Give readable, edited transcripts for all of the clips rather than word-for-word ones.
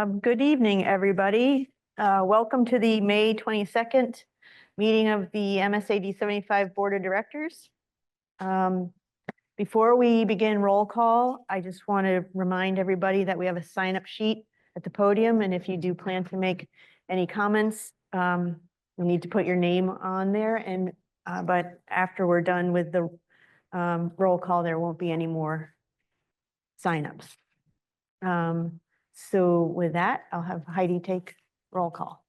Good evening, everybody. Welcome to the May 22nd meeting of the MSAD75 Board of Directors. Before we begin roll call, I just want to remind everybody that we have a sign-up sheet at the podium, and if you do plan to make any comments, you need to put your name on there. And but after we're done with the roll call, there won't be any more sign-ups. So with that, I'll have Heidi take roll call.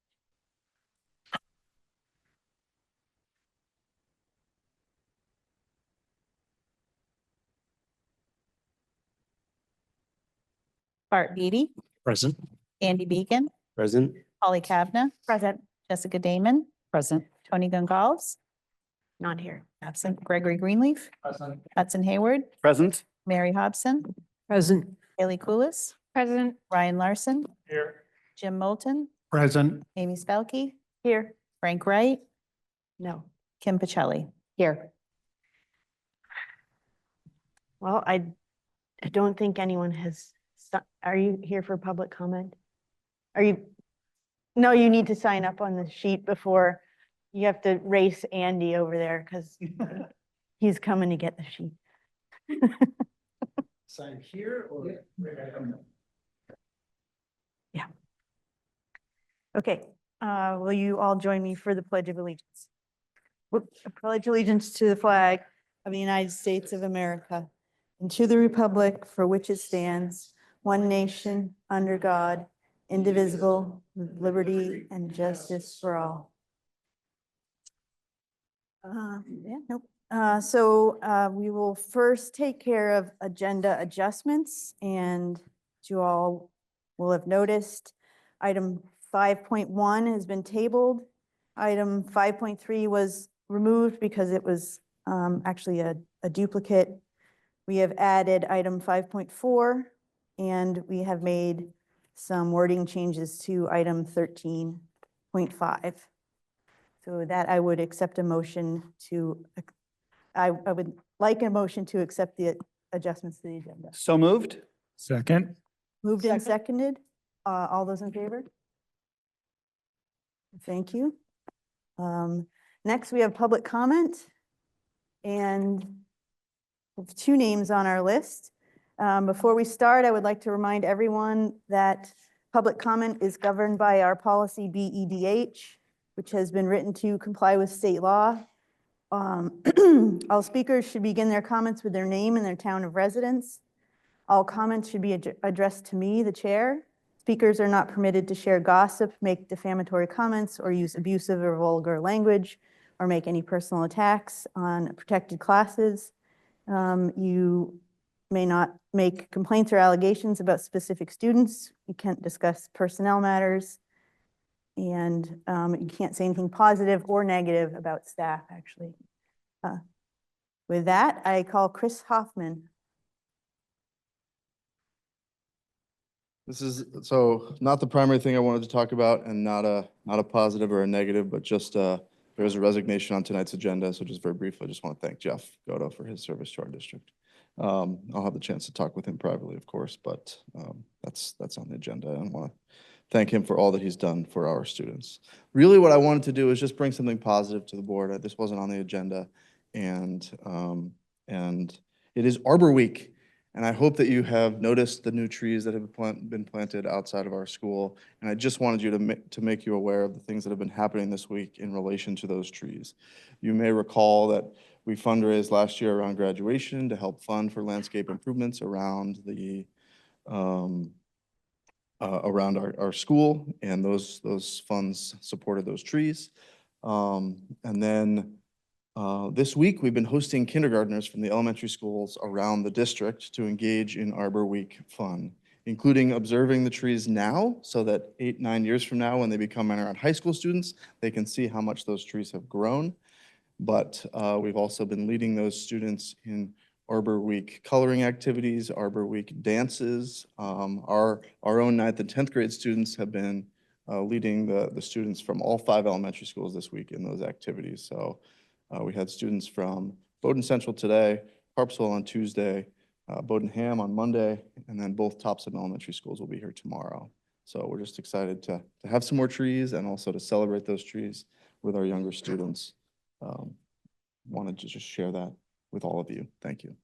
Bart Beatty, Present. Andy Beacon, Present. Holly Kavna, Present. Jessica Damon, present, Tony Gonzalez, Not here. absent, Gregory Greenleaf, Present. Hudson Hayward, Present. Mary Hobson, Present. Haley Kulis, Present. Ryan Larson, Here. Jim Moulton, Present. Amy Spelke, Here. Frank Wright, No. Kim Pacelli. Here. Well, I don't think anyone has, are you here for public comment? Are you? No, you need to sign up on the sheet before, you have to race Andy over there because he's coming to get the sheet. Sign here or? Yeah. Okay, will you all join me for the Pledge of Allegiance? I pledge allegiance to the flag of the United States of America and to the republic for which it stands, one nation, under God, indivisible, with liberty and justice for all. We will first take care of agenda adjustments, and you all will have noticed item 5.1 has been tabled. Item 5.3 was removed because it was actually a duplicate. We have added item 5.4, and we have made some wording changes to item 13.5. So that I would accept a motion to, I would like a motion to accept the adjustments to the agenda. So moved. Second. Moved and seconded. All those in favor? Thank you. Next, we have public comment. And we have two names on our list. Before we start, I would like to remind everyone that public comment is governed by our policy BEDH, which has been written to comply with state law. All speakers should begin their comments with their name and their town of residence. All comments should be addressed to me, the chair. Speakers are not permitted to share gossip, make defamatory comments, or use abusive or vulgar language, or make any personal attacks on protected classes. You may not make complaints or allegations about specific students. You can't discuss personnel matters. And you can't say anything positive or negative about staff, actually. With that, I call Chris Hoffman. This is so not the primary thing I wanted to talk about, and not a positive or a negative, but just there's a resignation on tonight's agenda. So just very briefly, I just want to thank Jeff Godo for his service to our district. I'll have the chance to talk with him privately, of course, but that's on the agenda. I want to thank him for all that he's done for our students. Really, what I wanted to do is just bring something positive to the board. This wasn't on the agenda, and it is Arbor Week. And I hope that you have noticed the new trees that have been planted outside of our school. And I just wanted you to make you aware of the things that have been happening this week in relation to those trees. You may recall that we fundraised last year around graduation to help fund for landscape improvements around the around our school, and those funds supported those trees. And then this week, we've been hosting kindergartners from the elementary schools around the district to engage in Arbor Week fun, including observing the trees now, so that 8-9 years from now, when they become around high school students, they can see how much those trees have grown. But we've also been leading those students in Arbor Week coloring activities, Arbor Week dances. Our own 9th and 10th grade students have been leading the students from all 5 elementary schools this week in those activities. So we had students from Bowdoin Central today, Harpswell on Tuesday, Bowdoin Ham on Monday, and then both Topsom elementary schools will be here tomorrow. So we're just excited to have some more trees and also to celebrate those trees with our younger students. Wanted to just share that with all of you. Thank you.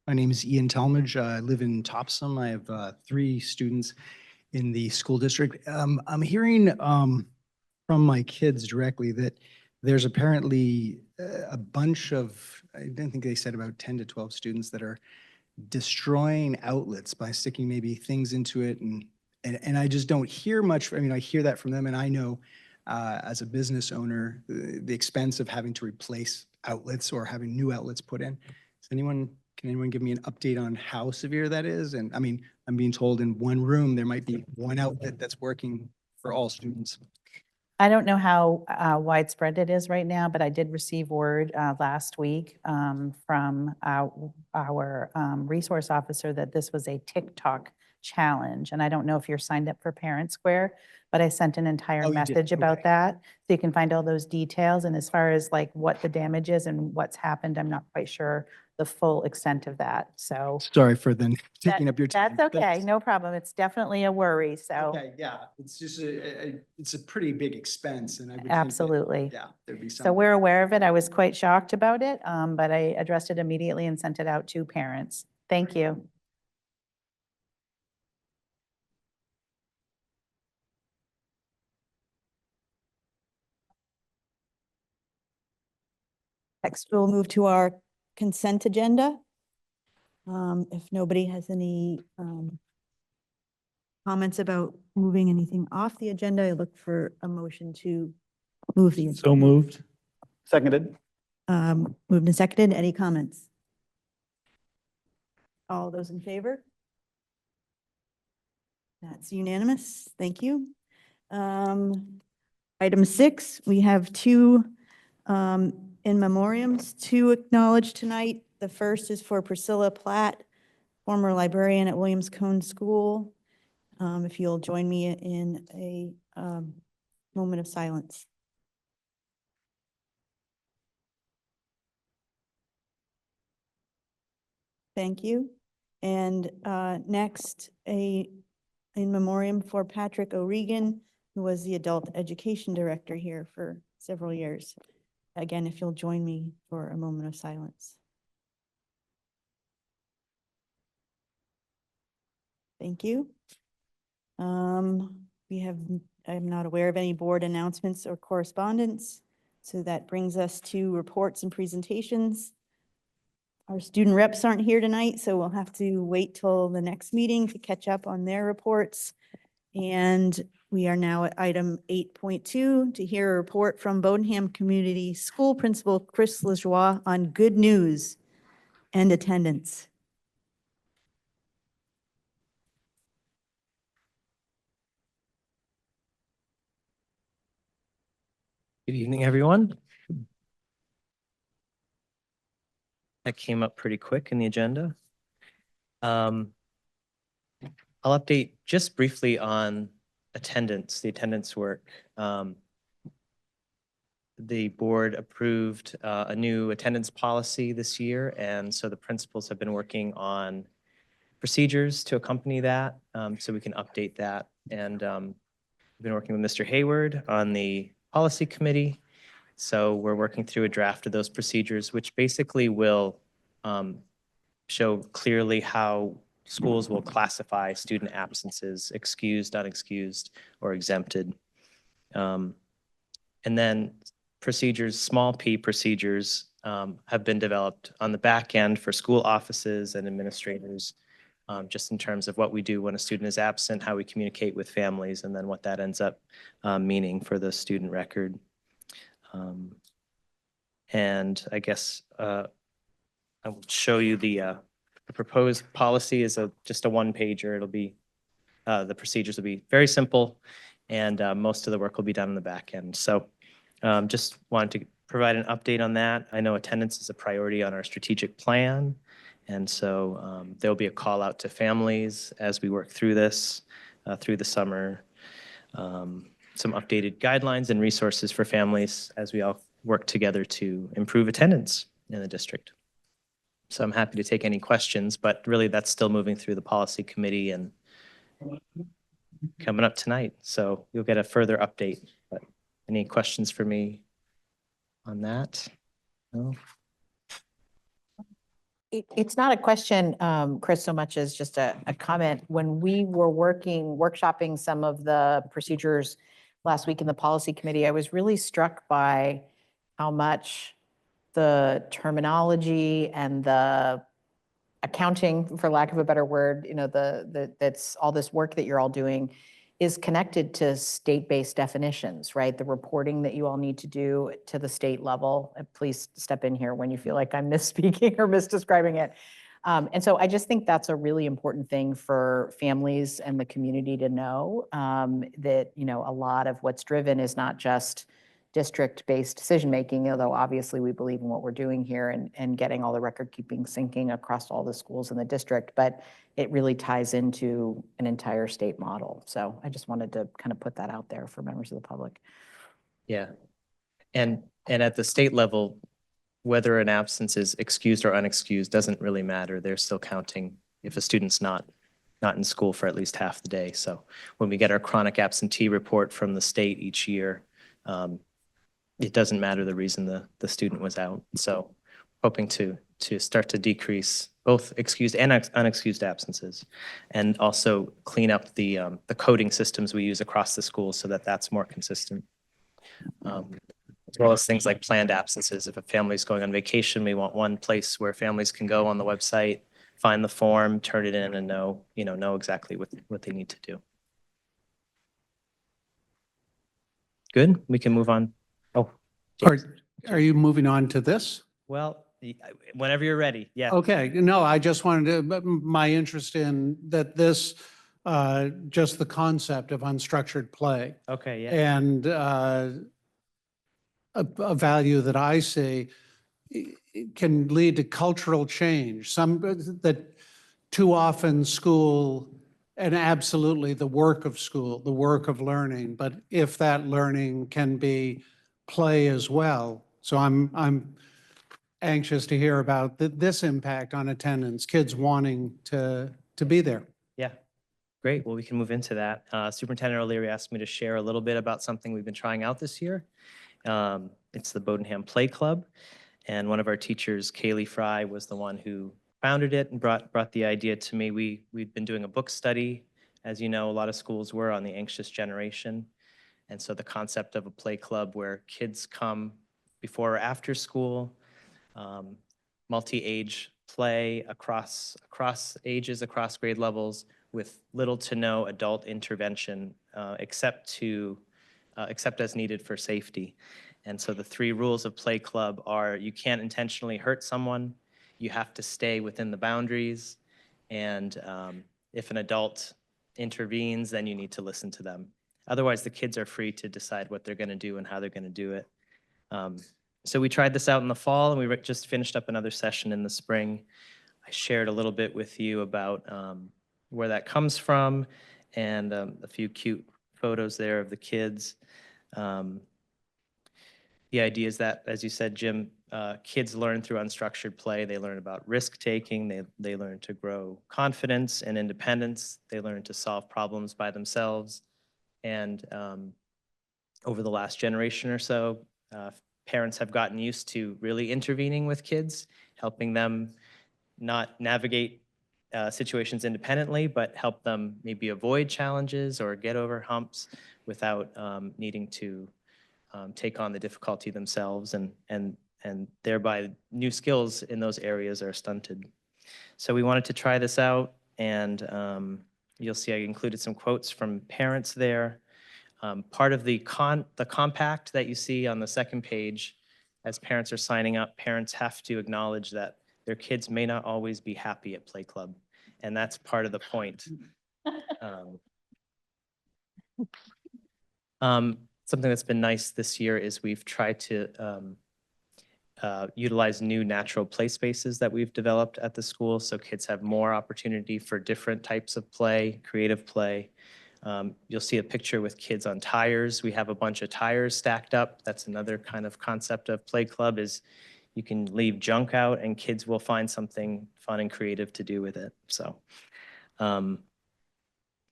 My name is Ian Talmadge. I live in Topsom. I have 3 students in the school district. I'm hearing from my kids directly that there's apparently a bunch of, I didn't think they said about 10 to 12 students that are destroying outlets by sticking maybe things into it. And I just don't hear much. I mean, I hear that from them, and I know as a business owner, the expense of having to replace outlets or having new outlets put in. Can anyone give me an update on how severe that is? And I mean, I'm being told in one room, there might be one outlet that's working for all students. I don't know how widespread it is right now, but I did receive word last week from our resource officer that this was a TikTok challenge. And I don't know if you're signed up for Parent Square, but I sent an entire Oh, you did? message about Okay. that. So you can find all those details. And as far as like what the damage is and what's happened, I'm not quite sure the full extent of that. So Sorry for then taking up your time. that's okay, no problem. It's definitely a worry, so Okay, yeah, it's just it's a pretty big expense, and I would think that, absolutely. yeah, there'd be some. So we're aware of it. I was quite shocked about it, but I addressed it immediately and sent it out to parents. Thank you. Next, we'll move to our consent agenda. If nobody has any comments about moving anything off the agenda, I look for a motion to move the. So moved. Seconded. Moved and seconded. Any comments? All those in favor? That's unanimous. Thank you. Item 6, we have 2 in memoriams to acknowledge tonight. The first is for Priscilla Platt, former librarian at Williams Cone School. If you'll join me in a moment of silence. Thank you. And next, in memoriam for Patrick O'Regan, who was the adult education director here for several years. Again, if you'll join me for a moment of silence. Thank you. I'm not aware of any board announcements or correspondence. So that brings us to reports and presentations. Our student reps aren't here tonight, so we'll have to wait till the next meeting to catch up on their reports. And we are now at item 8.2 to hear a report from Bodenham Community School Principal Chris Lajoie on good news and attendance. Good evening, everyone. That came up pretty quick in the agenda. I'll update just briefly on attendance, the attendance work. The board approved a new attendance policy this year, and so the principals have been working on procedures to accompany that, so we can update that. And we've been working with Mr. Hayward on the policy committee. So we're working through a draft of those procedures, which basically will show clearly how schools will classify student absences, excused, unexcused, or exempted. And then procedures, small p procedures, have been developed on the back end for school offices and administrators, just in terms of what we do when a student is absent, how we communicate with families, and then what that ends up meaning for the student record. And I guess I will show you the proposed policy is just a one-pager. It'll be, the procedures will be very simple, and most of the work will be done in the back end. So just wanted to provide an update on that. I know attendance is a priority on our strategic plan, and so there'll be a call out to families as we work through this, through the summer. some updated guidelines and resources for families as we all work together to improve attendance in the district. So I'm happy to take any questions, but really that's still moving through the policy committee and coming up tonight. So you'll get a further update. But any questions for me on that? No? It's not a question, Chris, so much as just a comment. When we were workshopping some of the procedures last week in the policy committee, I was really struck by how much the terminology and the accounting, for lack of a better word, that's all this work that you're all doing is connected to state-based definitions, right? The reporting that you all need to do to the state level. Please step in here when you feel like I'm misspeaking or misdescribing it. And so I just think that's a really important thing for families and the community to know, that, a lot of what's driven is not just district-based decision-making, although obviously we believe in what we're doing here and getting all the record-keeping syncing across all the schools in the district, but it really ties into an entire state model. So I just wanted to kind of put that out there for members of the public. Yeah. And at the state level, whether an absence is excused or unexcused doesn't really matter. They're still counting if a student's not in school for at least half the day. So when we get our chronic absentee report from the state each year, it doesn't matter the reason the student was out. So hoping to start to decrease both excused and unexcused absences, and also clean up the coding systems we use across the school so that that's more consistent. As well as things like planned absences. If a family's going on vacation, we want one place where families can go on the website, find the form, turn it in, and know exactly what they need to do. Good, we can move on. Oh, James. Are you moving on to this? Well, whenever you're ready, yeah. Okay, no, I just wanted to, my interest in that this, just the concept of unstructured play Okay, yeah. and a value that I see can lead to cultural change. That too often school, and absolutely the work of school, the work of learning, but if that learning can be play as well. So I'm anxious to hear about this impact on attendance, kids wanting to be there. Yeah, great. Well, we can move into that. Superintendent O'Leary asked me to share a little bit about something we've been trying out this year. It's the Bodenham Play Club. And one of our teachers, Kaylee Fry, was the one who founded it and brought the idea to me. We've been doing a book study. As you know, a lot of schools were on the anxious generation. And so the concept of a play club where kids come before or after school, multi-age play across ages, across grade levels, with little to no adult intervention, except as needed for safety. And so the 3 rules of play club are: you can't intentionally hurt someone, you have to stay within the boundaries, and if an adult intervenes, then you need to listen to them. Otherwise, the kids are free to decide what they're going to do and how they're going to do it. So we tried this out in the fall, and we just finished up another session in the spring. I shared a little bit with you about where that comes from, and a few cute photos there of the kids. The idea is that, as you said, Jim, kids learn through unstructured play. They learn about risk-taking. They learn to grow confidence and independence. They learn to solve problems by themselves. And over the last generation or so, parents have gotten used to really intervening with kids, helping them not navigate situations independently, but help them maybe avoid challenges or get over humps without needing to take on the difficulty themselves, and thereby new skills in those areas are stunted. So we wanted to try this out, and you'll see I included some quotes from parents there. Part of the compact that you see on the second page, as parents are signing up, parents have to acknowledge that their kids may not always be happy at Play Club, and that's part of the point. Something that's been nice this year is we've tried to utilize new natural play spaces that we've developed at the school, so kids have more opportunity for different types of play, creative play. You'll see a picture with kids on tires. We have a bunch of tires stacked up. That's another kind of concept of Play Club is you can leave junk out and kids will find something fun and creative to do with it. So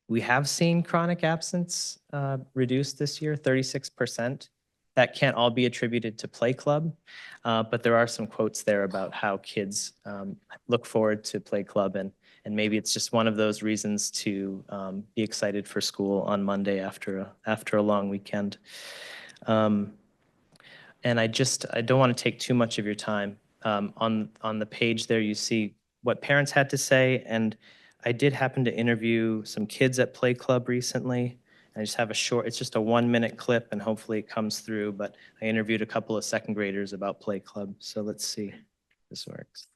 we have seen chronic absence reduced this year, 36%. That can't all be attributed to Play Club, but there are some quotes there about how kids look forward to Play Club, and maybe it's just one of those reasons to be excited for school on Monday after a long weekend. And I don't want to take too much of your time. On the page there, you see what parents had to say, and I did happen to interview some kids at Play Club recently. I just have it's just a 1-minute clip, and hopefully it comes through, but I interviewed a couple of second graders about Play Club, so let's see if this works.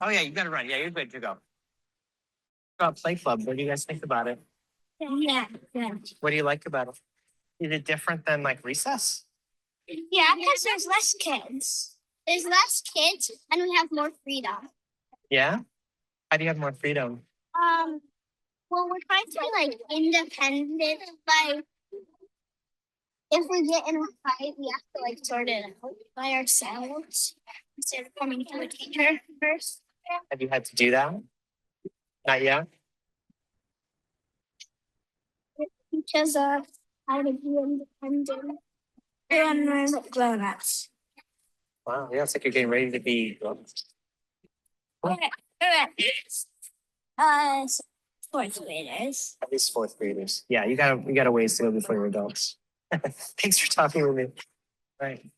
Oh yeah, you gotta run. Yeah, you're good to go. About Play Club, what do you guys think about it? Yeah, yeah. What do you like about it? Is it different than like recess? Yeah, because there's less kids. There's less kids and we have more freedom. Yeah? How do you have more freedom? Well, we're trying to be like independent, like if we get in a fight, we have to like sort it out by ourselves instead of coming to a teacher first. Have you had to do that? Not yet? It teaches us how to be independent and learn like grown-ups. Wow, yeah, it's like you're getting ready to be. Fourth graders. At least fourth graders. Yeah, you got a ways to go before you're adults. Thanks for talking with me. Right.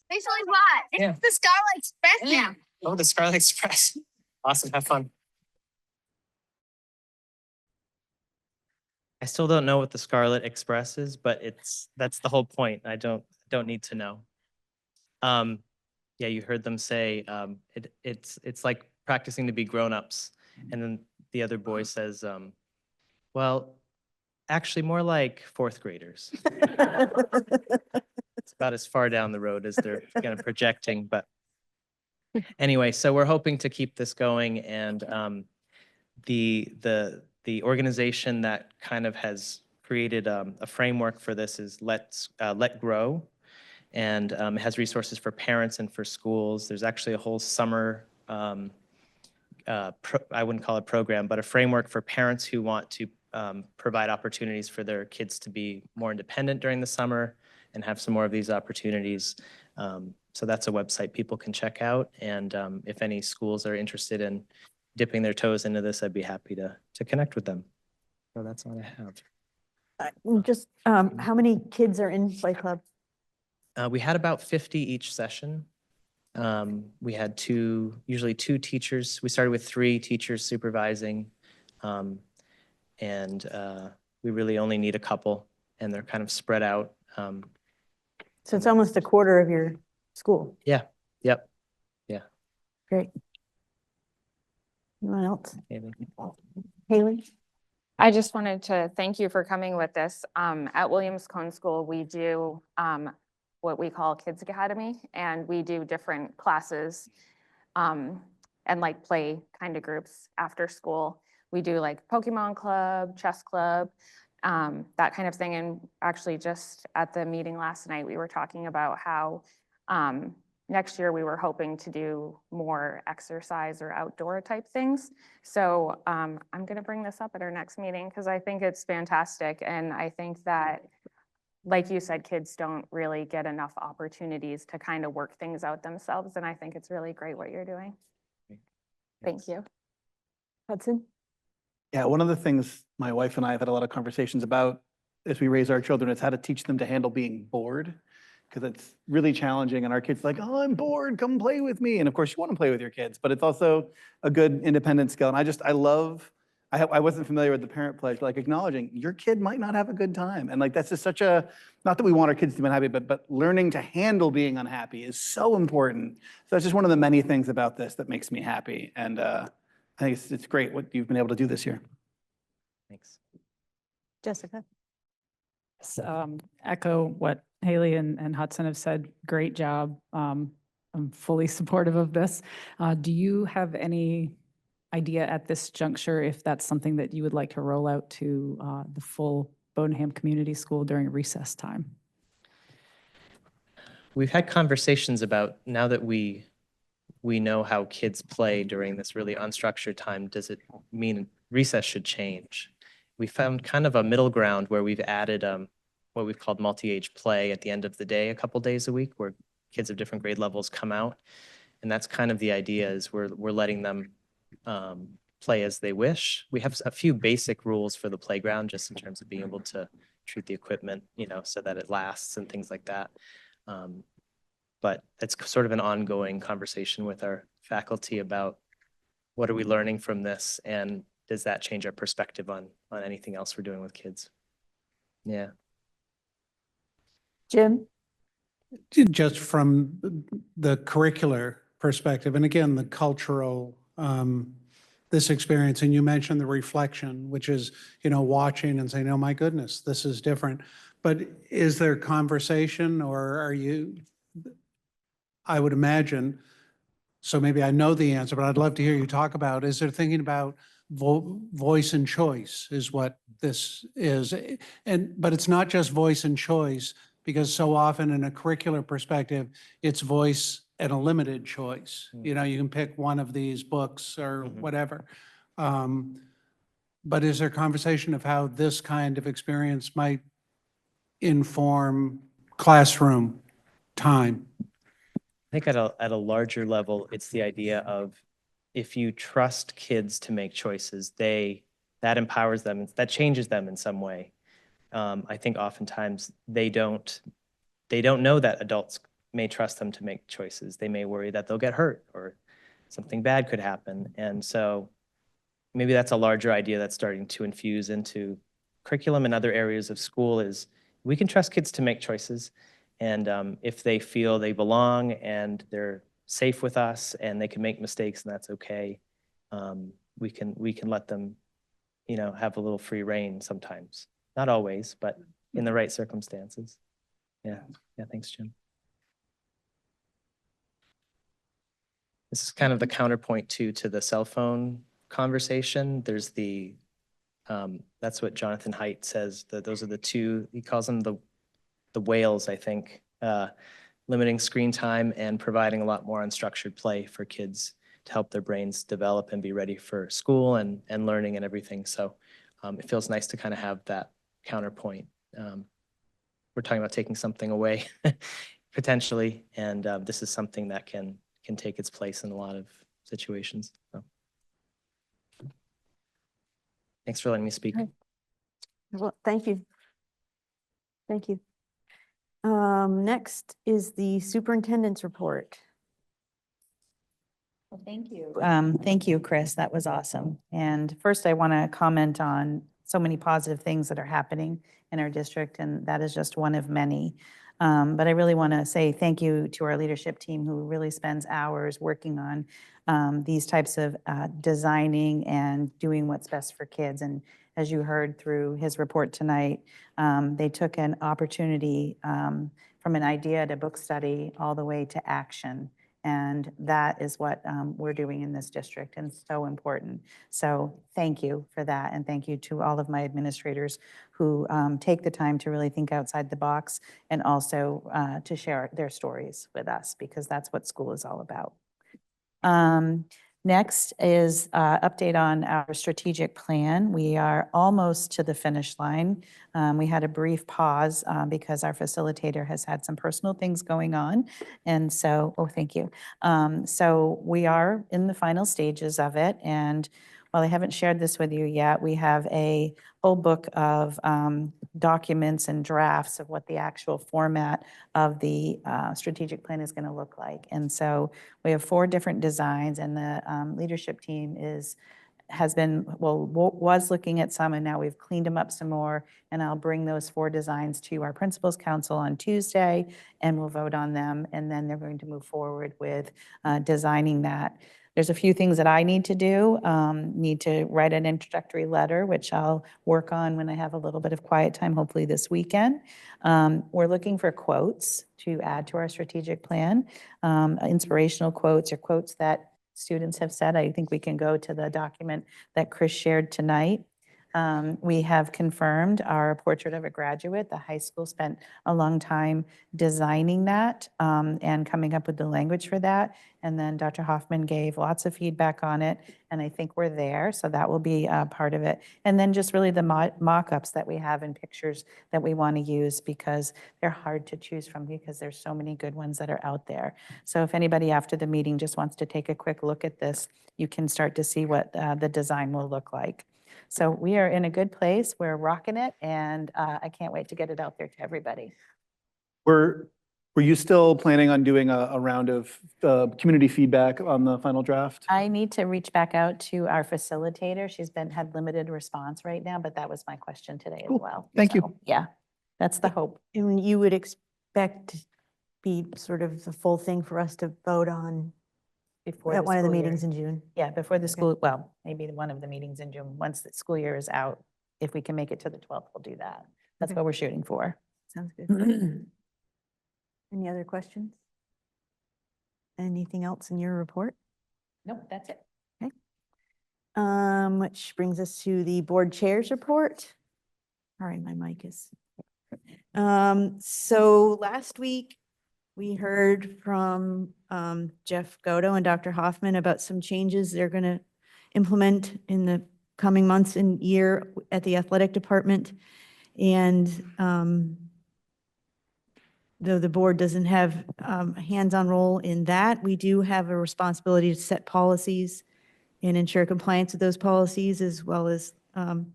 Basically what? Yeah. It's the Scarlet Express now. Oh, the Scarlet Express. Awesome. Have fun. I still don't know what the Scarlet Express is, but that's the whole point. I don't need to know. Yeah, you heard them say it's like practicing to be grown-ups. And then the other boy says, well, actually more like fourth graders. It's about as far down the road as they're kind of projecting, but anyway, so we're hoping to keep this going, and the organization that kind of has created a framework for this is Let Grow, and it has resources for parents and for schools. There's actually a whole summer I wouldn't call it a program, but a framework for parents who want to provide opportunities for their kids to be more independent during the summer and have some more of these opportunities. So that's a website people can check out. And if any schools are interested in dipping their toes into this, I'd be happy to connect with them. So that's all I have. Just, how many kids are in Play Club? We had about 50 each session. We had usually two teachers. We started with 3 teachers supervising, and we really only need a couple, and they're kind of spread out. So it's almost a quarter of your school. Yeah, yep, Great. Anyone else? maybe. Haley? I just wanted to thank you for coming with this. At Williams Cone School, we do what we call Kids Academy, and we do different classes and like play kind of groups after school. We do like Pokemon Club, Chess Club, that kind of thing. And actually just at the meeting last night, we were talking about how next year we were hoping to do more exercise or outdoor type things. So I'm going to bring this up at our next meeting because I think it's fantastic. And I think that, like you said, kids don't really get enough opportunities to kind of work things out themselves. And I think it's really great what you're doing. Thank you. Hudson? Yeah, one of the things my wife and I have had a lot of conversations about as we raise our children is how to teach them to handle being bored. Because it's really challenging and our kids are like, oh, I'm bored, come play with me. And of course you want to play with your kids, but it's also a good independent skill. And I wasn't familiar with the parent pledge, like acknowledging your kid might not have a good time. And like, that's just such a, not that we want our kids to be unhappy, but learning to handle being unhappy is so important. So that's just one of the many things about this that makes me happy. And I think it's great what you've been able to do this year. Thanks. Jessica? Echo what Haley and Hudson have said. Great job. I'm fully supportive of this. Do you have any idea at this juncture if that's something that you would like to roll out to the full Boneham Community School during recess time. We've had conversations about, now that we know how kids play during this really unstructured time, does it mean recess should change? We found kind of a middle ground where we've added what we've called multi-age play at the end of the day, a couple days a week, where kids of different grade levels come out. And that's kind of the idea, is we're letting them play as they wish. We have a few basic rules for the playground, just in terms of being able to treat the equipment, so that it lasts and things like that. But it's sort of an ongoing conversation with our faculty about what are we learning from this, and does that change our perspective on anything else we're doing with kids? Yeah. Jim? Just from the curricular perspective, and again, the cultural, this experience, and you mentioned the reflection, which is, watching and saying, oh my goodness, this is different. But is there conversation, or are you, I would imagine, so maybe I know the answer, but I'd love to hear you talk about, is there thinking about voice and choice is what this is? But it's not just voice and choice, because so often in a curricular perspective, it's voice and a limited choice. You can pick one of these books or whatever. But is there conversation of how this kind of experience might inform classroom time? I think at a larger level, it's the idea of, if you trust kids to make choices, that empowers them, that changes them in some way. I think oftentimes they don't know that adults may trust them to make choices. They may worry that they'll get hurt or something bad could happen. And so maybe that's a larger idea that's starting to infuse into curriculum and other areas of school, is we can trust kids to make choices. And if they feel they belong and they're safe with us and they can make mistakes, and that's okay, we can let them, have a little free rein sometimes. Not always, but in the right circumstances. Yeah. Yeah. Thanks, Jim. This is kind of the counterpoint to the cell phone conversation. There's that's what Jonathan Haidt says, that those are the two, he calls them the whales, I think, limiting screen time and providing a lot more unstructured play for kids to help their brains develop and be ready for school and learning and everything. So it feels nice to kind of have that counterpoint. We're talking about taking something away potentially, and this is something that can take its place in a lot of situations. So. Thanks for letting me speak. Well, thank you. Thank you. Next is the superintendent's report. Well, thank you. Thank you, Chris. That was awesome. And first, I want to comment on so many positive things that are happening in our district, and that is just one of many. But I really want to say thank you to our leadership team, who really spends hours working on these types of designing and doing what's best for kids. And as you heard through his report tonight, they took an opportunity from an idea to book study all the way to action. And that is what we're doing in this district, and so important. So thank you for that. And thank you to all of my administrators who take the time to really think outside the box, and also to share their stories with us, because that's what school is all about. Next is update on our strategic plan. We are almost to the finish line. We had a brief pause because our facilitator has had some personal things going on. And so, thank you. So we are in the final stages of it. And while I haven't shared this with you yet, we have a whole book of documents and drafts of what the actual format of the strategic plan is going to look like. And so we have 4 different designs, and the leadership team was looking at some, and now we've cleaned them up some more. And I'll bring those 4 designs to our principals council on Tuesday, and we'll vote on them. And then they're going to move forward with designing that. There's a few things that I need to do. Need to write an introductory letter, which I'll work on when I have a little bit of quiet time, hopefully this weekend. We're looking for quotes to add to our strategic plan, inspirational quotes, or quotes that students have said. I think we can go to the document that Chris shared tonight. We have confirmed our portrait of a graduate. The high school spent a long time designing that and coming up with the language for that. And then Dr. Hoffman gave lots of feedback on it, and I think we're there, so that will be part of it. And then just really the mock-ups that we have and pictures that we want to use, because they're hard to choose from because there's so many good ones that are out there. So if anybody after the meeting just wants to take a quick look at this, you can start to see what the design will look like. So we are in a good place. We're rocking it, and I can't wait to get it out there to everybody. Were you still planning on doing a round of community feedback on the final draft? I need to reach back out to our facilitator. She's had limited response right now, but that was my question today as Cool. well. Thank you. So, yeah, that's the hope. And you would expect to be sort of the full thing for us to vote on Before at the one of the school year. meetings in June? Yeah, before the school, well, maybe one of the meetings in June, once the school year is out. If we can make it to the 12th, we'll do that. That's Okay. what we're shooting for. Sounds good. Any other questions? Anything else in your report? Nope, that's it. Which brings us to the board chairs report. All right, my mic is. So last week, we heard from Jeff Godo and Dr. Hoffman about some changes they're going to implement in the coming months and year at the athletic department. And though the board doesn't have a hands-on role in that, we do have a responsibility to set policies and ensure compliance with those policies, as well as,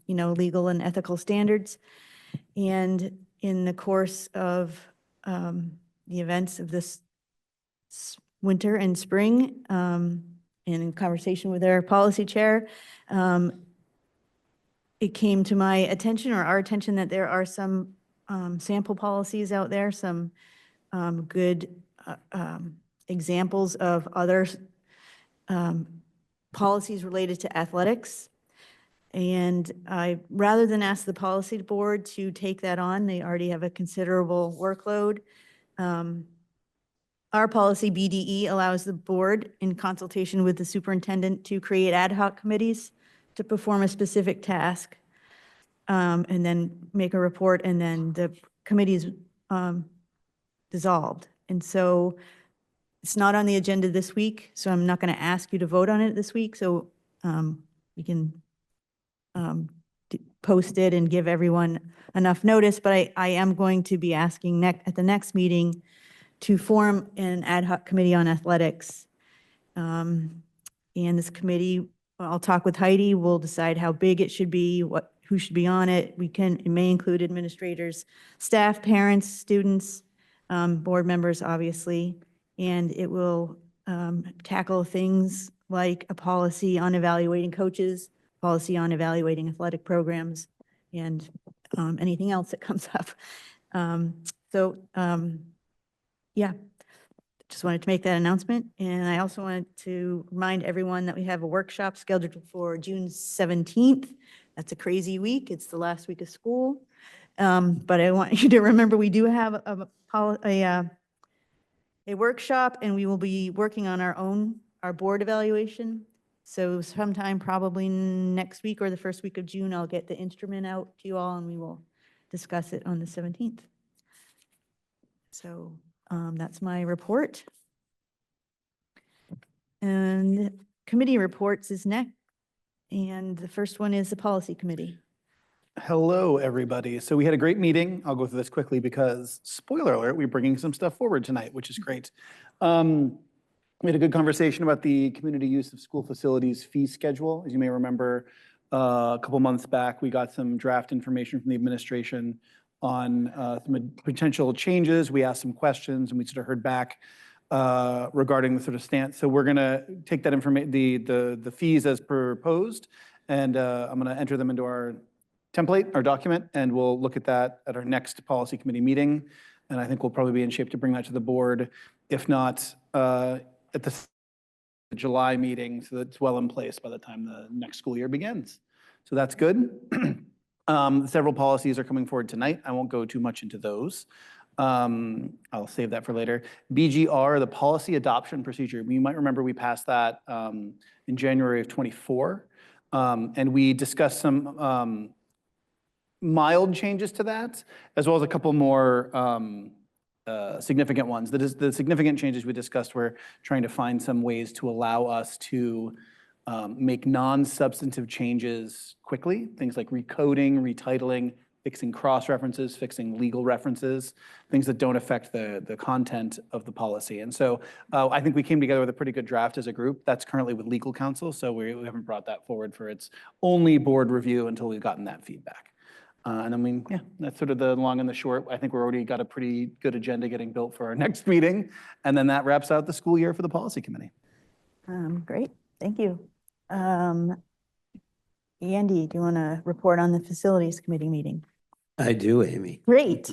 legal and ethical standards. And in the course of the events of this winter and spring, and in conversation with our policy chair, it came to my attention, or our attention, that there are some sample policies out there, some good examples of other policies related to athletics. And rather than ask the policy board to take that on, they already have a considerable workload. Our policy BDE allows the board, in consultation with the superintendent, to create ad hoc committees to perform a specific task, and then make a report, and then the committee is dissolved. And so it's not on the agenda this week, so I'm not going to ask you to vote on it this week. So we can post it and give everyone enough notice. But I am going to be asking at the next meeting to form an ad hoc committee on athletics. And this committee, I'll talk with Heidi, we'll decide how big it should be, who should be on it. It may include administrators, staff, parents, students, board members, obviously. And it will tackle things like a policy on evaluating coaches, policy on evaluating athletic programs, and anything else that comes up. Yeah, just wanted to make that announcement. And I also wanted to remind everyone that we have a workshop scheduled for June 17th. That's a crazy week. It's the last week of school. But I want you to remember we do have a workshop, and we will be working on our board evaluation. So sometime probably next week or the first week of June, I'll get the instrument out to you all, and we will discuss it on the 17th. So that's my report. And committee reports is next. And the first one is the policy committee. Hello, everybody. So we had a great meeting. I'll go through this quickly because, spoiler alert, we're bringing some stuff forward tonight, which is great. We had a good conversation about the community use of school facilities fee schedule. As you may remember, a couple months back, we got some draft information from the administration on some potential changes. We asked some questions, and we sort of heard back regarding the sort of stance. So we're going to take that information, the fees as proposed, and I'm going to enter them into our template, our document, and we'll look at that at our next policy committee meeting. And I think we'll probably be in shape to bring that to the board, if not at the July meeting, so that it's well in place by the time the next school year begins. So that's good. Several policies are coming forward tonight. I won't go too much into those. I'll save that for later. BGR, the policy adoption procedure. You might remember we passed that in January of '24. And we discussed some mild changes to that, as well as a couple more significant ones. The significant changes we discussed were trying to find some ways to allow us to make non-substantive changes quickly, things like recoding, retitling, fixing cross-references, fixing legal references, things that don't affect the content of the policy. And so I think we came together with a pretty good draft as a group. That's currently with legal counsel, so we haven't brought that forward for its only board review until we've gotten that feedback. And I mean, yeah, that's sort of the long and the short. I think we're already got a pretty good agenda getting built for our next meeting. And then that wraps out the school year for the policy committee. Great, thank you. Andy, do you want to report on the facilities committee meeting? I do, Amy. Great.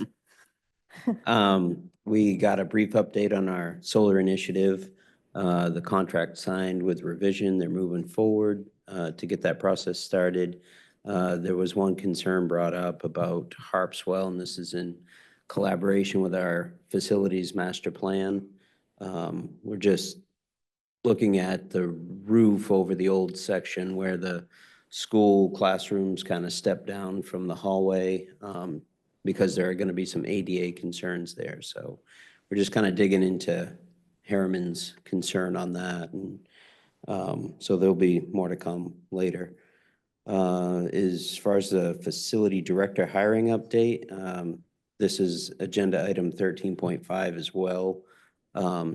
We got a brief update on our solar initiative. The contract signed with revision. They're moving forward to get that process started. There was one concern brought up about Harpswell, and this is in collaboration with our facilities master plan. We're just looking at the roof over the old section where the school classrooms kind of step down from the hallway because there are going to be some ADA concerns there. So we're just kind of digging into Harriman's concern on that. And so there'll be more to come later. As far as the facility director hiring update, this is agenda item 13.5 as well.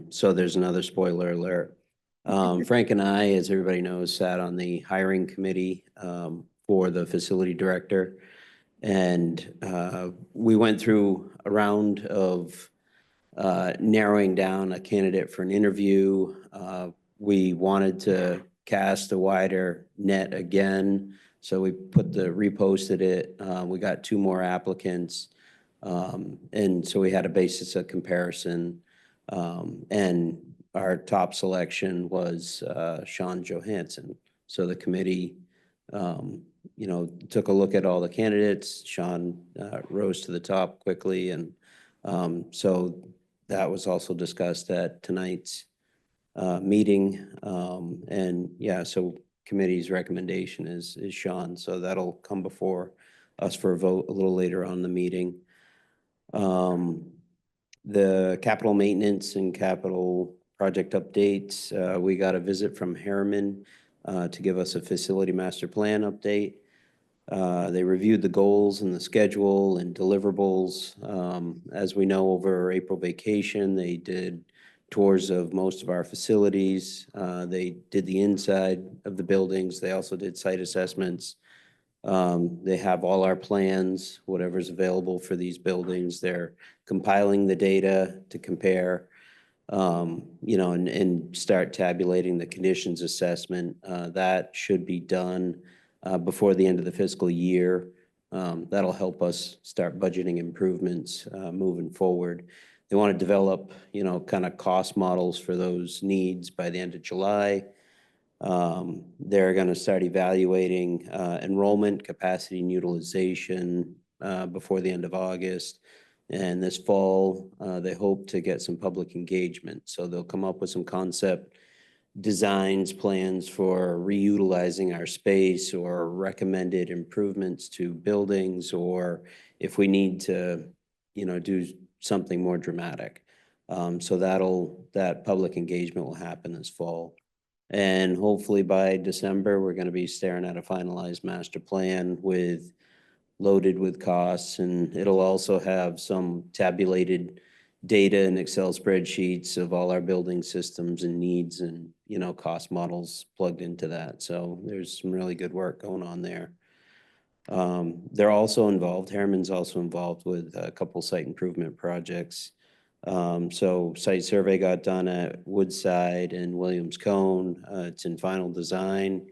So there's another spoiler alert. Frank and I, as everybody knows, sat on the hiring committee for the facility director. And we went through a round of narrowing down a candidate for an interview. We wanted to cast a wider net again, so we reposted it. We got 2 more applicants, and so we had a basis of comparison. And our top selection was Sean Johansson. So the committee, took a look at all the candidates. Sean rose to the top quickly, and so that was also discussed at tonight's meeting. And yeah, so committee's recommendation is Sean. So that'll come before us for a vote a little later on in the meeting. The capital maintenance and capital project updates, we got a visit from Harriman to give us a facility master plan update. They reviewed the goals and the schedule and deliverables. As we know, over April vacation, they did tours of most of our facilities. They did the inside of the buildings. They also did site assessments. They have all our plans, whatever's available for these buildings. They're compiling the data to compare, and start tabulating the conditions assessment. That should be done before the end of the fiscal year. That'll help us start budgeting improvements moving forward. They want to develop, kind of cost models for those needs by the end of July. They're going to start evaluating enrollment, capacity, and utilization before the end of August. And this fall, they hope to get some public engagement. So they'll come up with some concept designs, plans for reutilizing our space or recommended improvements to buildings, or if we need to, do something more dramatic. So that public engagement will happen this fall. And hopefully by December, we're going to be staring at a finalized master plan loaded with costs, and it'll also have some tabulated data and Excel spreadsheets of all our building systems and needs and, cost models plugged into that. So there's some really good work going on there. They're also involved, Harriman's also involved with a couple site improvement projects. So site survey got done at Woodside and Williams Cone. It's in final design.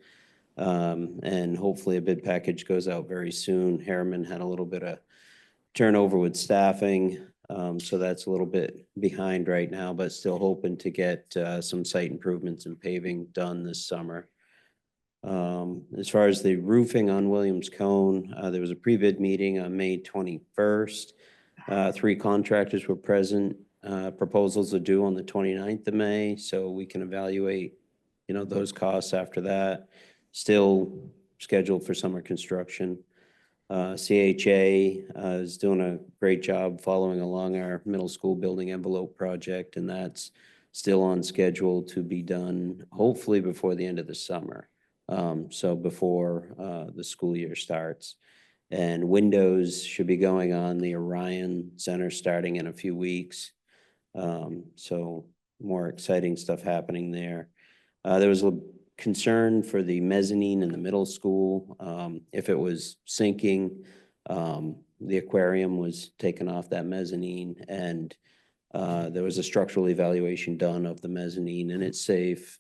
And hopefully a bid package goes out very soon. Harriman had a little bit of turnover with staffing. So that's a little bit behind right now, but still hoping to get some site improvements and paving done this summer. As far as the roofing on Williams Cone, there was a pre-bid meeting on May 21st. 3 contractors were present. Proposals are due on the 29th of May, so we can evaluate, those costs after that. Still scheduled for summer construction. CHA is doing a great job following along our middle school building envelope project, and that's still on schedule to be done hopefully before the end of the summer. So before the school year starts. And windows should be going on the Orion Center starting in a few weeks. So more exciting stuff happening there. There was a concern for the mezzanine in the middle school. If it was sinking, the aquarium was taken off that mezzanine, and there was a structural evaluation done of the mezzanine, and it's safe.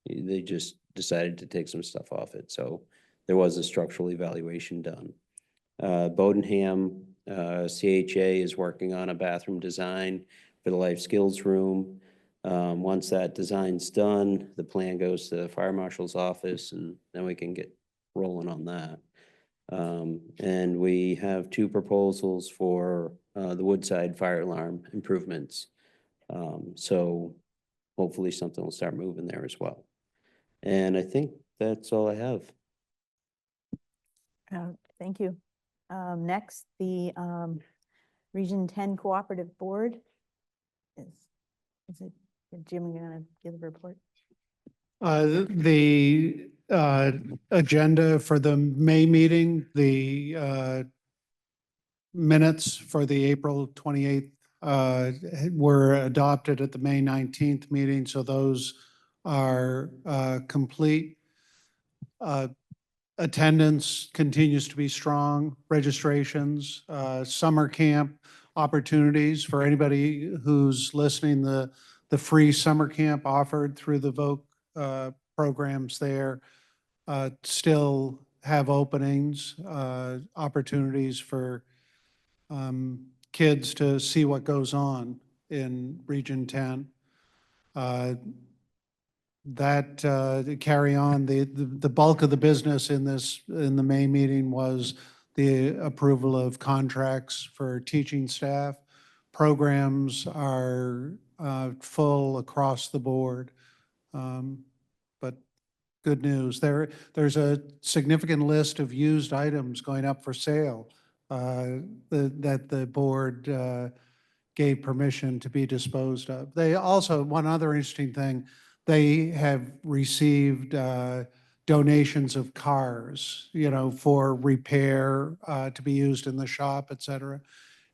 They just decided to take some stuff off it. So there was a structural evaluation done. Bodenham, CHA is working on a bathroom design for the life skills room. Once that design's done, the plan goes to the fire marshal's office, and then we can get rolling on that. And we have 2 proposals for the Woodside fire alarm improvements. So hopefully something will start moving there as well. And I think that's all I have. Thank you. Next, the Region 10 Cooperative Board. Is it Jim, you're going to give the report? The agenda for the May meeting, the minutes for the April 28th were adopted at the May 19th meeting, so those are complete. Attendance continues to be strong. Registrations, summer camp opportunities for anybody who's listening. The free summer camp offered through the VOC programs there still have openings, opportunities for kids to see what goes on in Region 10. That carry on, the bulk of the business in the May meeting was the approval of contracts for teaching staff. Programs are full across the board, but good news. There's a significant list of used items going up for sale that the board gave permission to be disposed of. They also, one other interesting thing, they have received donations of cars, for repair, to be used in the shop, et cetera.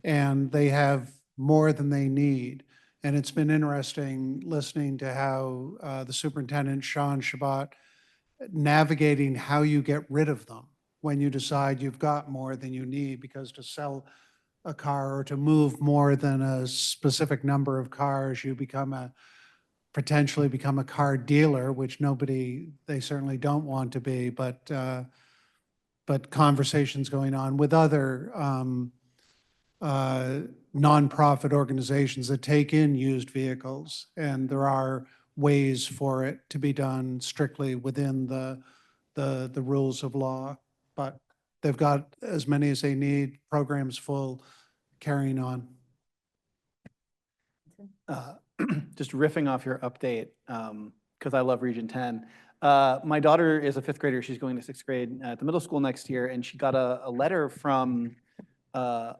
And they have more than they need. And it's been interesting listening to how the superintendent, Sean Shabbat, navigating how you get rid of them when you decide you've got more than you need, because to sell a car or to move more than a specific number of cars, you potentially become a car dealer, which they certainly don't want to be, but conversations going on with other nonprofit organizations that take in used vehicles, and there are ways for it to be done strictly within the rules of law, but they've got as many as they need, programs full, carrying on. Just riffing off your update, because I love Region 10. My daughter is a 5th grader. She's going to 6th grade at the middle school next year, and she got a letter from a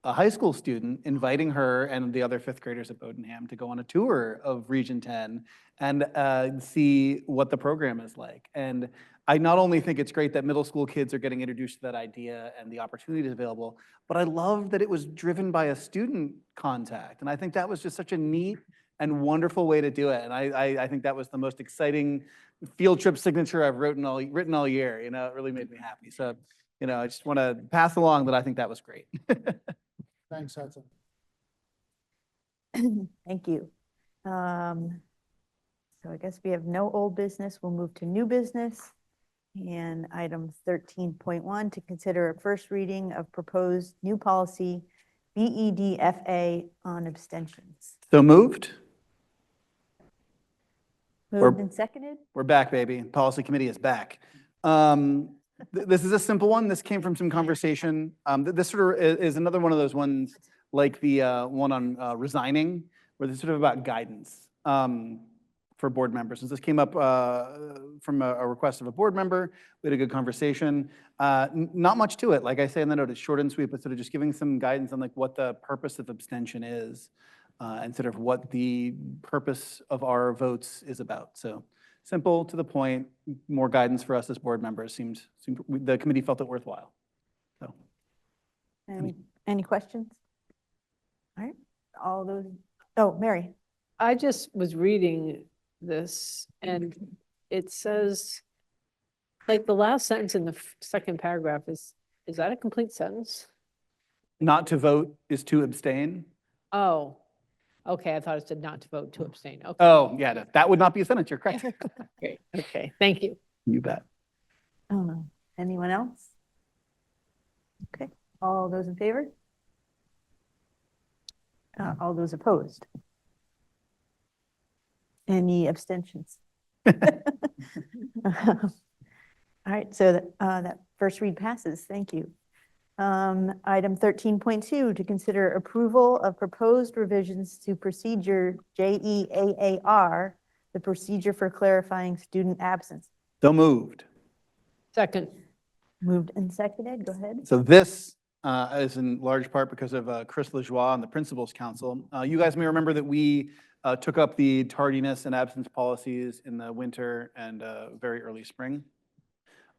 high school student inviting her and the other 5th graders at Bodenham to go on a tour of Region 10 and see what the program is like. And I not only think it's great that middle school kids are getting introduced to that idea and the opportunities available, but I love that it was driven by a student contact. And I think that was just such a neat and wonderful way to do it. And I think that was the most exciting field trip signature I've written all year. It really made me happy. So, I just want to pass along that I think that was great. Thanks, Hudson. Thank you. So I guess we have no old business. We'll move to new business. And item 13.1, to consider a first reading of proposed new policy BEDFA on abstentions. So moved. Moved and seconded? We're back, baby. Policy committee is back. This is a simple one. This came from some conversation. This sort of is another one of those ones, like the one on resigning, where this is sort of about guidance for board members. And this came up from a request of a board member. We had a good conversation. Not much to it. Like I say in the note, it's short and sweet, but sort of just giving some guidance on like what the purpose of abstention is and sort of what the purpose of our votes is about. So simple, to the point, more guidance for us as board members the committee felt it worthwhile. So. Any questions? All right, all those, oh, Mary. I just was reading this and it says, like the last sentence in the second paragraph is that a complete sentence? Not to vote is to abstain. Oh, okay, I thought it said not to vote, to abstain. Okay, Oh, yeah, no, that would not be a sentence. You're correct. great, okay, thank you. You bet. Anyone else? Okay, all those in favor? All those opposed? Any abstentions? All right, so that first read passes. Thank you. Item 13.2, to consider approval of proposed revisions to procedure JEAAR, the procedure for clarifying student absence. So moved. Second, Moved and seconded, go ahead. So this is in large part because of Chris Lajoie and the Principals Council. You guys may remember that we took up the tardiness and absence policies in the winter and very early spring.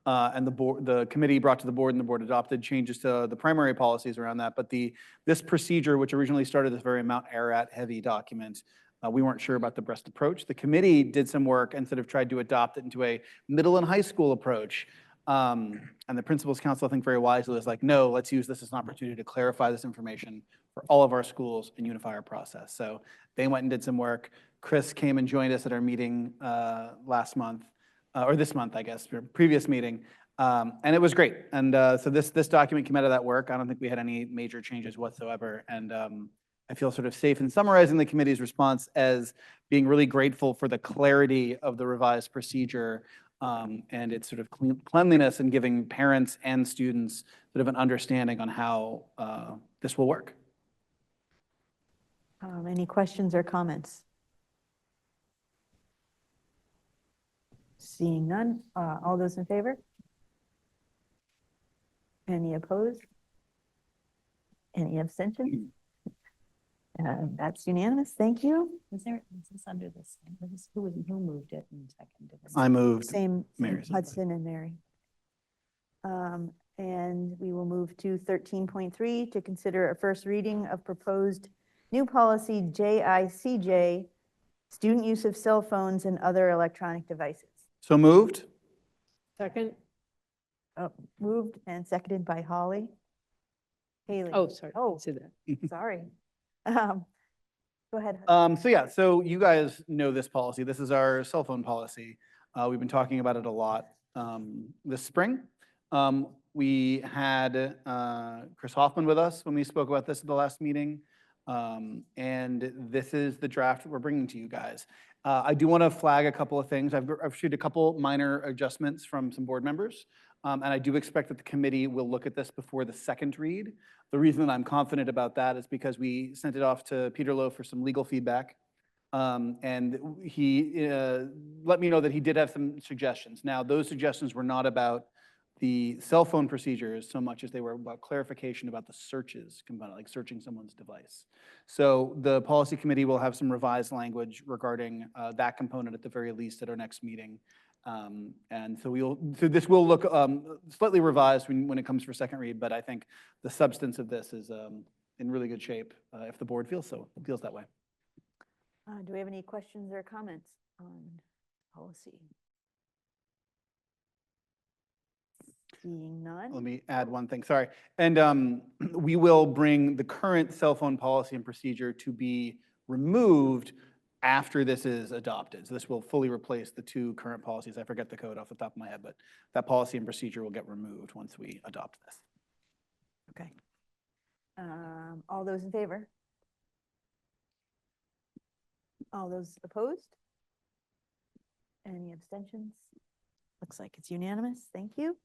And the committee brought to the board and the board adopted changes to the primary policies around that. But this procedure, which originally started as very Mount Ararat heavy document, we weren't sure about the best approach. The committee did some work and sort of tried to adopt it into a middle and high school approach. And the Principals Council, I think very wisely, was like, no, let's use this as an opportunity to clarify this information for all of our schools and unify our process. So they went and did some work. Chris came and joined us at our meeting last month, or this month, I guess, previous meeting. And it was great. And so this document came out of that work. I don't think we had any major changes whatsoever. And I feel sort of safe in summarizing the committee's response as being really grateful for the clarity of the revised procedure and its sort of cleanliness and giving parents and students sort of an understanding on how this will work. Any questions or comments? Seeing none, all those in favor? Any opposed? Any abstentions? That's unanimous, thank you. Is this under this? Who moved it and seconded it? I moved. Same Mary said Hudson and Mary. And we will move to 13.3 to consider a first reading of proposed new policy JICJ, student use of cell phones and other electronic devices. So moved. second, Moved and seconded by Holly. Haley. oh, sorry. Oh. Say that. Sorry. Go ahead. Hudson. So you guys know this policy. This is our cell phone policy. We've been talking about it a lot this spring. We had Chris Hoffman with us when we spoke about this at the last meeting. And this is the draft that we're bringing to you guys. I do want to flag a couple of things. I've issued a couple minor adjustments from some board members. And I do expect that the committee will look at this before the second read. The reason that I'm confident about that is because we sent it off to Peter Lowe for some legal feedback. And he let me know that he did have some suggestions. Now, those suggestions were not about the cell phone procedures so much as they were about clarification about the searches component, like searching someone's device. So the policy committee will have some revised language regarding that component at the very least at our next meeting. And so this will look slightly revised when it comes for second read, but I think the substance of this is in really good shape if the board feels that way. Do we have any questions or comments on policy? Seeing none. Let me add one thing, sorry. And we will bring the current cell phone policy and procedure to be removed after this is adopted. So this will fully replace the two current policies. I forget the code off the top of my head, but that policy and procedure will get removed once we adopt this. Okay. All those in favor? All those opposed? Any abstentions? Looks like it's unanimous. Thank you.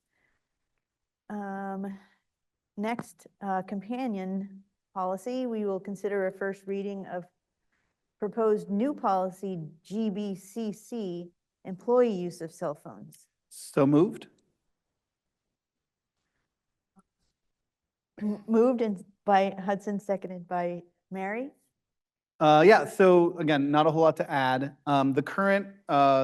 Next, companion policy, we will consider a first reading of proposed new policy GBCC, employee use of cell phones. So moved? Moved and by Hudson, seconded by Mary. Yeah, so again, not a whole lot to add. The current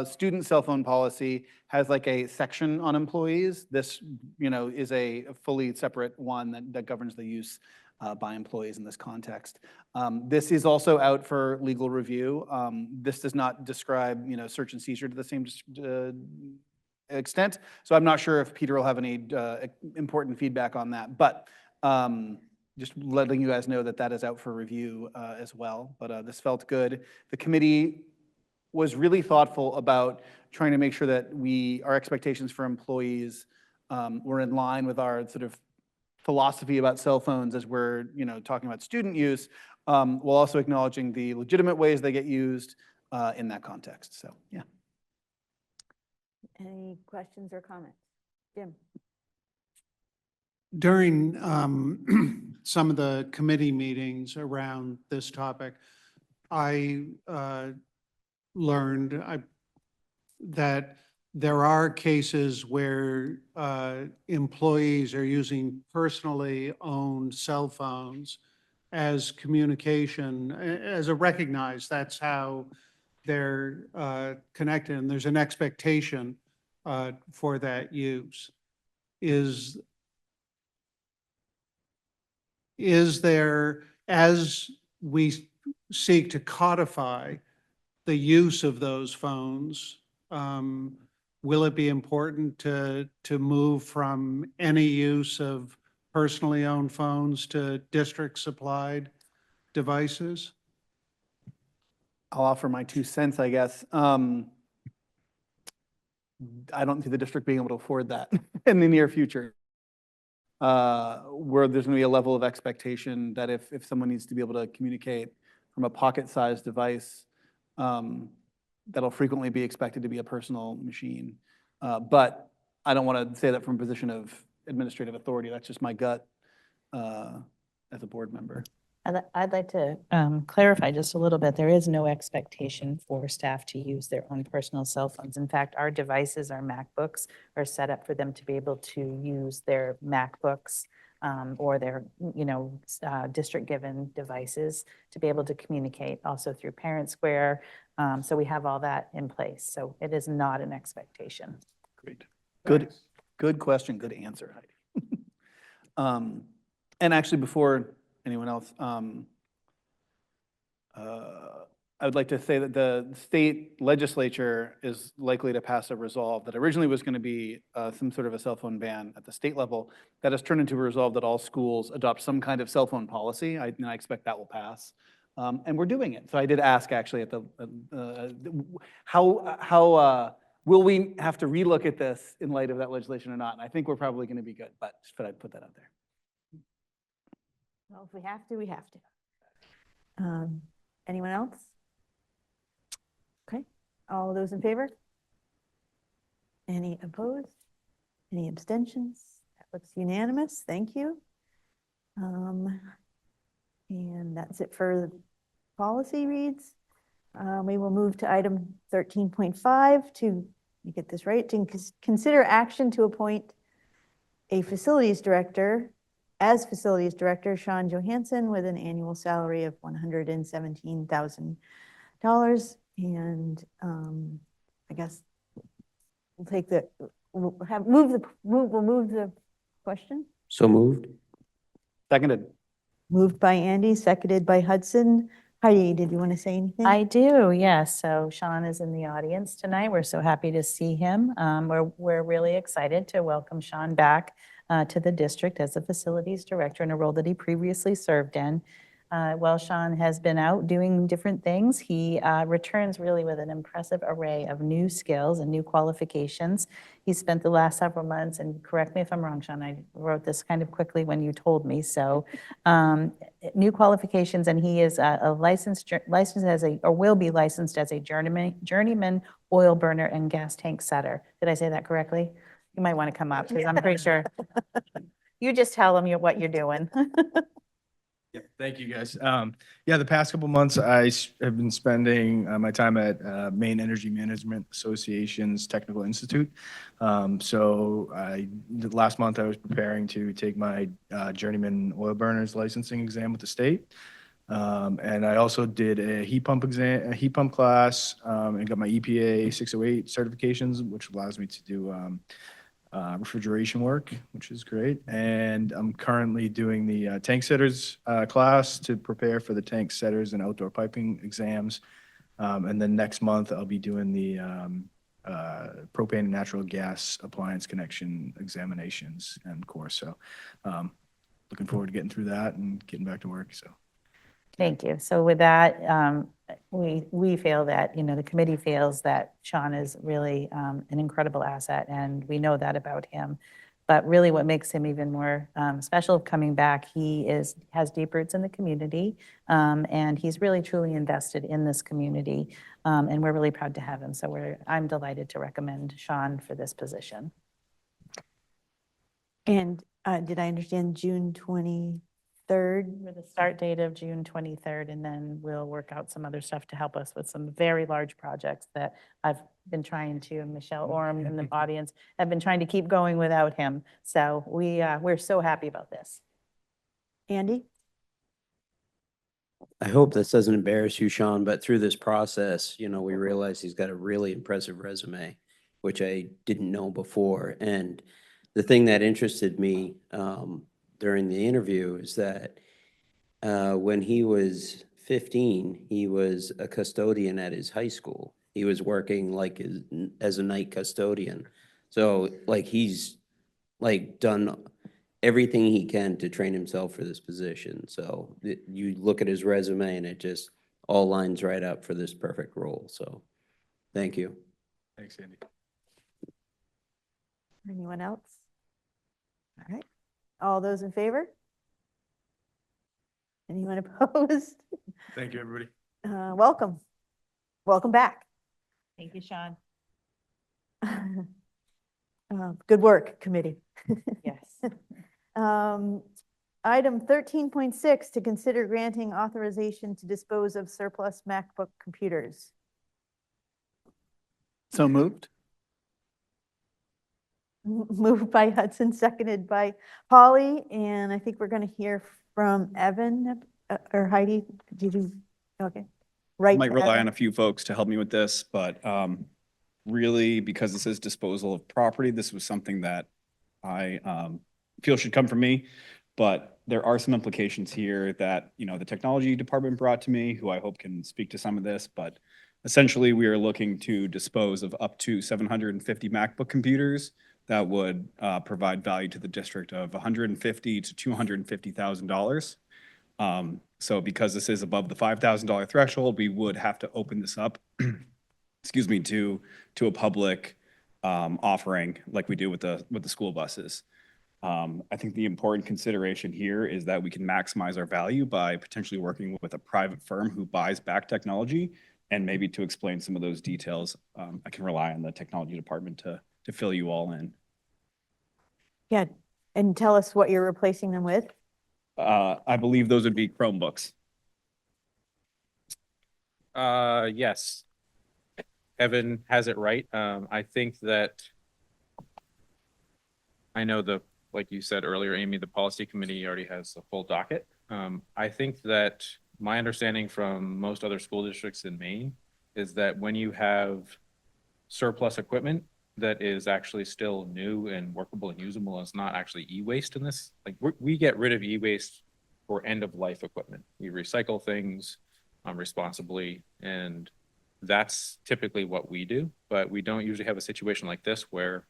student cell phone policy has like a section on employees. This, is a fully separate one that governs the use by employees in this context. This is also out for legal review. This does not describe, search and seizure to the same extent. So I'm not sure if Peter will have any important feedback on that, but just letting you guys know that that is out for review as well. But this felt good. The committee was really thoughtful about trying to make sure that our expectations for employees were in line with our sort of philosophy about cell phones as we're talking about student use, while also acknowledging the legitimate ways they get used in that context. So yeah. Any questions or comments? Jim? During some of the committee meetings around this topic, I learned that there are cases where employees are using personally owned cell phones as communication, as a recognized, that's how they're connected, and there's an expectation for that use. Is there, as we seek to codify the use of those phones, will it be important to move from any use of personally owned phones to district supplied devices? I'll offer my 2 cents, I guess. I don't see the district being able to afford that in the near future. Where there's going to be a level of expectation that if someone needs to be able to communicate from a pocket-sized device, that'll frequently be expected to be a personal machine. But I don't want to say that from a position of administrative authority. That's just my gut as a board member. I'd like to clarify just a little bit. There is no expectation for staff to use their own personal cell phones. In fact, our devices, our MacBooks, are set up for them to be able to use their MacBooks or their, district-given devices to be able to communicate also through Parent Square. So we have all that in place. So it is not an expectation. Great. Good question. Good answer, Heidi. And actually, before anyone else, I would like to say that the state legislature is likely to pass a resolve that originally was going to be some sort of a cell phone ban at the state level that has turned into a resolve that all schools adopt some kind of cell phone policy. I expect that will pass. And we're doing it. So I did ask actually at how will we have to relook at this in light of that legislation or not? And I think we're probably going to be good, but just thought I'd put that out there. Well, if we have to, we have to. Anyone else? Okay, all those in favor? Any opposed? Any abstentions? That looks unanimous, thank you. And that's it for the policy reads. We will move to item 13.5 to, get this right, to consider action to appoint a facilities director, as facilities director, Sean Johansson, with an annual salary of $117,000. And I guess we'll take we'll move the question. So moved? Seconded. Moved by Andy, seconded by Hudson. Heidi, did you want to say anything? I do, yes. So Sean is in the audience tonight. We're so happy to see him. We're really excited to welcome Sean back to the district as a facilities director in a role that he previously served in. While Sean has been out doing different things, he returns really with an impressive array of new skills and new qualifications. He spent the last several months, and correct me if I'm wrong, Sean, I wrote this kind of quickly when you told me, so new qualifications, and he is licensed as a, or will be licensed as a journeyman oil burner and gas tank setter. Did I say that correctly? you might want to come up because I'm pretty sure. You just tell them what you're doing. Yeah, thank you, guys. Yeah, the past couple months, have been spending my time at Maine Energy Management Association's Technical Institute. Last month, I was preparing to take my journeyman oil burners licensing exam with the state. And I also did a heat pump class, and got my EPA 608 certifications, which allows me to do refrigeration work, which is great. And I'm currently doing the tank setters class to prepare for the tank setters and outdoor piping exams. And then next month, I'll be doing the propane and natural gas appliance connection examinations and course. So looking forward to getting through that and getting back to work. So. Thank you. So with that, we feel that, the committee feels that Sean is really an incredible asset, and we know that about him. But really what makes him even more special coming back, he has deep roots in the community, and he's really truly invested in this community, and we're really proud to have him. So I'm delighted to recommend Sean for this position. And did I understand June 23rd? With a start date of June 23rd, and then we'll work out some other stuff to help us with some very large projects that I've been trying to, Michelle Orm in the audience, have been trying to keep going without him. So we're so happy about this. Andy? I hope this doesn't embarrass you, Sean, but through this process, we realized he's got a really impressive resume, which I didn't know before. And the thing that interested me during the interview is that when he was 15, he was a custodian at his high school. He was working as a night custodian. So he's done everything he can to train himself for this position. So you look at his resume and it just all lines right up for this perfect role. So thank you. Thanks, Andy. Anyone else? All right. All those in favor? Anyone opposed? Thank you, everybody. Welcome. Welcome back. Thank you, Sean. Good work, committee. Yes. Item 13.6, to consider granting authorization to dispose of surplus MacBook computers. So moved. Moved by Hudson, seconded by Holly, and I think we're going to hear from Evan or Heidi. Did you? Okay. Right. Might rely on a few folks to help me with this, but really, because this is disposal of property, this was something that I feel should come from me. But there are some implications here that, the technology department brought to me, who I hope can speak to some of this. But essentially, we are looking to dispose of up to 750 MacBook computers that would provide value to the district of $150,000 to $250,000. So because this is above the $5,000 threshold, we would have to open this up, excuse me, to a public offering like we do with the school buses. I think the important consideration here is that we can maximize our value by potentially working with a private firm who buys back technology, and maybe to explain some of those details, I can rely on the technology department to fill you all in. Yeah, and tell us what you're replacing them with. I believe those would be Chromebooks. Yes. Evan has it right. I think that I know like you said earlier, Amy, the policy committee already has a full docket. I think that my understanding from most other school districts in Maine is that when you have surplus equipment that is actually still new and workable and usable, and it's not actually e-waste in this, we get rid of e-waste for end of life equipment. We recycle things responsibly, and that's typically what we do. But we don't usually have a situation like this where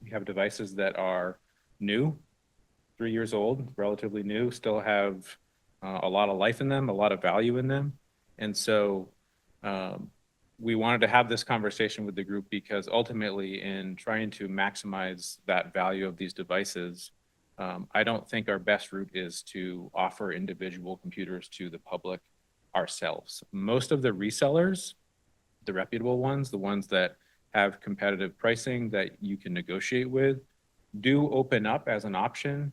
we have devices that are new, 3 years old, relatively new, still have a lot of life in them, a lot of value in them. And so we wanted to have this conversation with the group because ultimately in trying to maximize that value of these devices, I don't think our best route is to offer individual computers to the public ourselves. Most of the resellers, the reputable ones, the ones that have competitive pricing that you can negotiate with, do open up as an option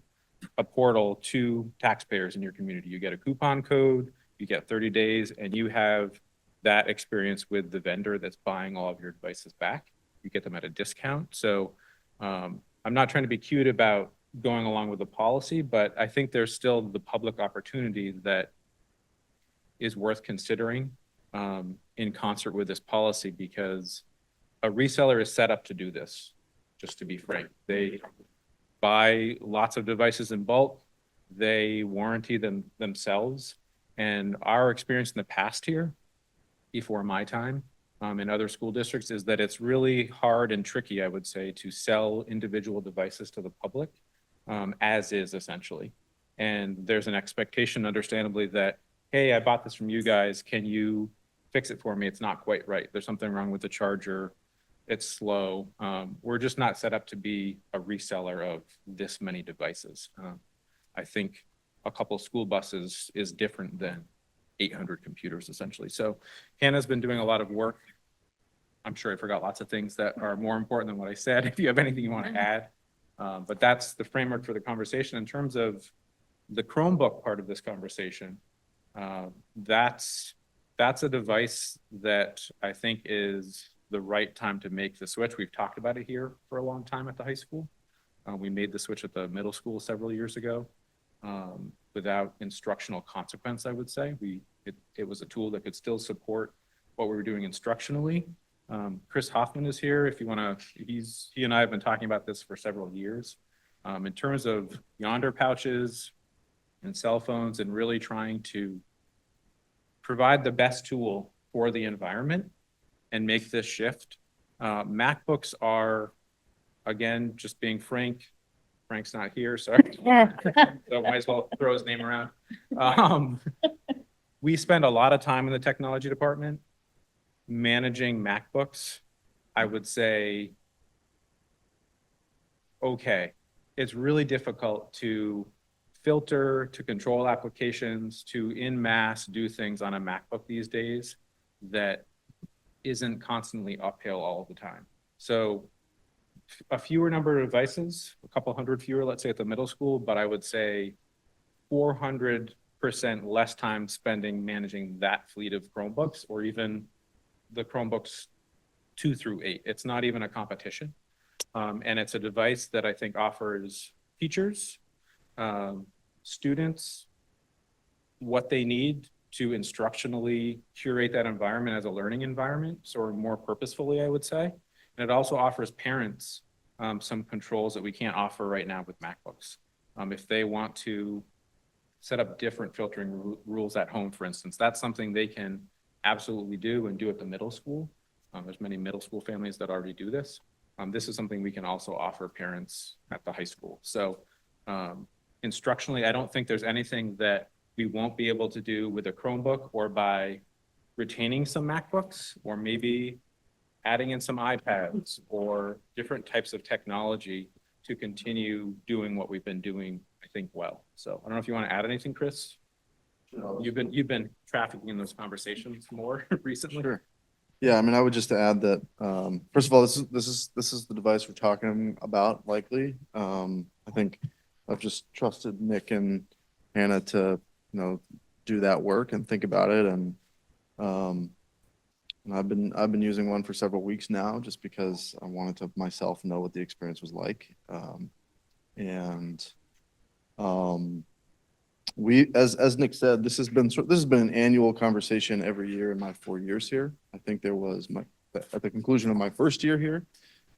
a portal to taxpayers in your community. You get a coupon code, you get 30 days, and you have that experience with the vendor that's buying all of your devices back. You get them at a discount. So I'm not trying to be cute about going along with the policy, but I think there's still the public opportunity that is worth considering in concert with this policy, because a reseller is set up to do this, just to be frank. They buy lots of devices in bulk, they warranty them themselves. And our experience in the past here, before my time in other school districts, is that it's really hard and tricky, I would say, to sell individual devices to the public as is essentially. And there's an expectation, understandably, that, hey, I bought this from you guys, can you fix it for me? It's not quite right. There's something wrong with the charger. It's slow. We're just not set up to be a reseller of this many devices. I think a couple school buses is different than 800 computers essentially. So Hannah's been doing a lot of work. I'm sure I forgot lots of things that are more important than what I said. If you have anything you want to add, but that's the framework for the conversation. In terms of the Chromebook part of this conversation, that's a device that I think is the right time to make the switch. We've talked about it here for a long time at the high school. We made the switch at the middle school several years ago without instructional consequence, I would say. It was a tool that could still support what we were doing instructionally. Chris Hoffman is here if you want to, he and I have been talking about this for several years. In terms of Yonder pouches and cell phones and really trying to provide the best tool for the environment and make this shift. MacBooks are, again, just being frank, Frank's not here, sorry. So might as well throw his name around. We spend a lot of time in the technology department managing MacBooks. I would say, okay, it's really difficult to filter, to control applications, to en masse do things on a MacBook these days that isn't constantly uphill all the time. So a fewer number of devices, a couple hundred fewer, let's say at the middle school, but I would say 400% less time spending managing that fleet of Chromebooks, or even the Chromebooks 2 through 8. It's not even a competition. And it's a device that I think offers teachers, students, what they need to instructionally curate that environment as a learning environment, sort of more purposefully, I would say. And it also offers parents some controls that we can't offer right now with MacBooks. If they want to set up different filtering rules at home, for instance, that's something they can absolutely do and do at the middle school. There's many middle school families that already do this. This is something we can also offer parents at the high school. So instructionally, I don't think there's anything that we won't be able to do with a Chromebook, or by retaining some MacBooks, or maybe adding in some iPads or different types of technology to continue doing what we've been doing, I think, well. So I don't know if you want to add anything, Chris. You've been trafficking in those conversations more recently. Sure. Yeah, I mean, I would just add that first of all, this is the device we're talking about likely. I think I've just trusted Nick and Hannah to do that work and think about it, and I've been using one for several weeks now just because I wanted to myself know what the experience was like, we, as Nick said, this has been an annual conversation every year in my 4 years here. I think there was at the conclusion of my first year here,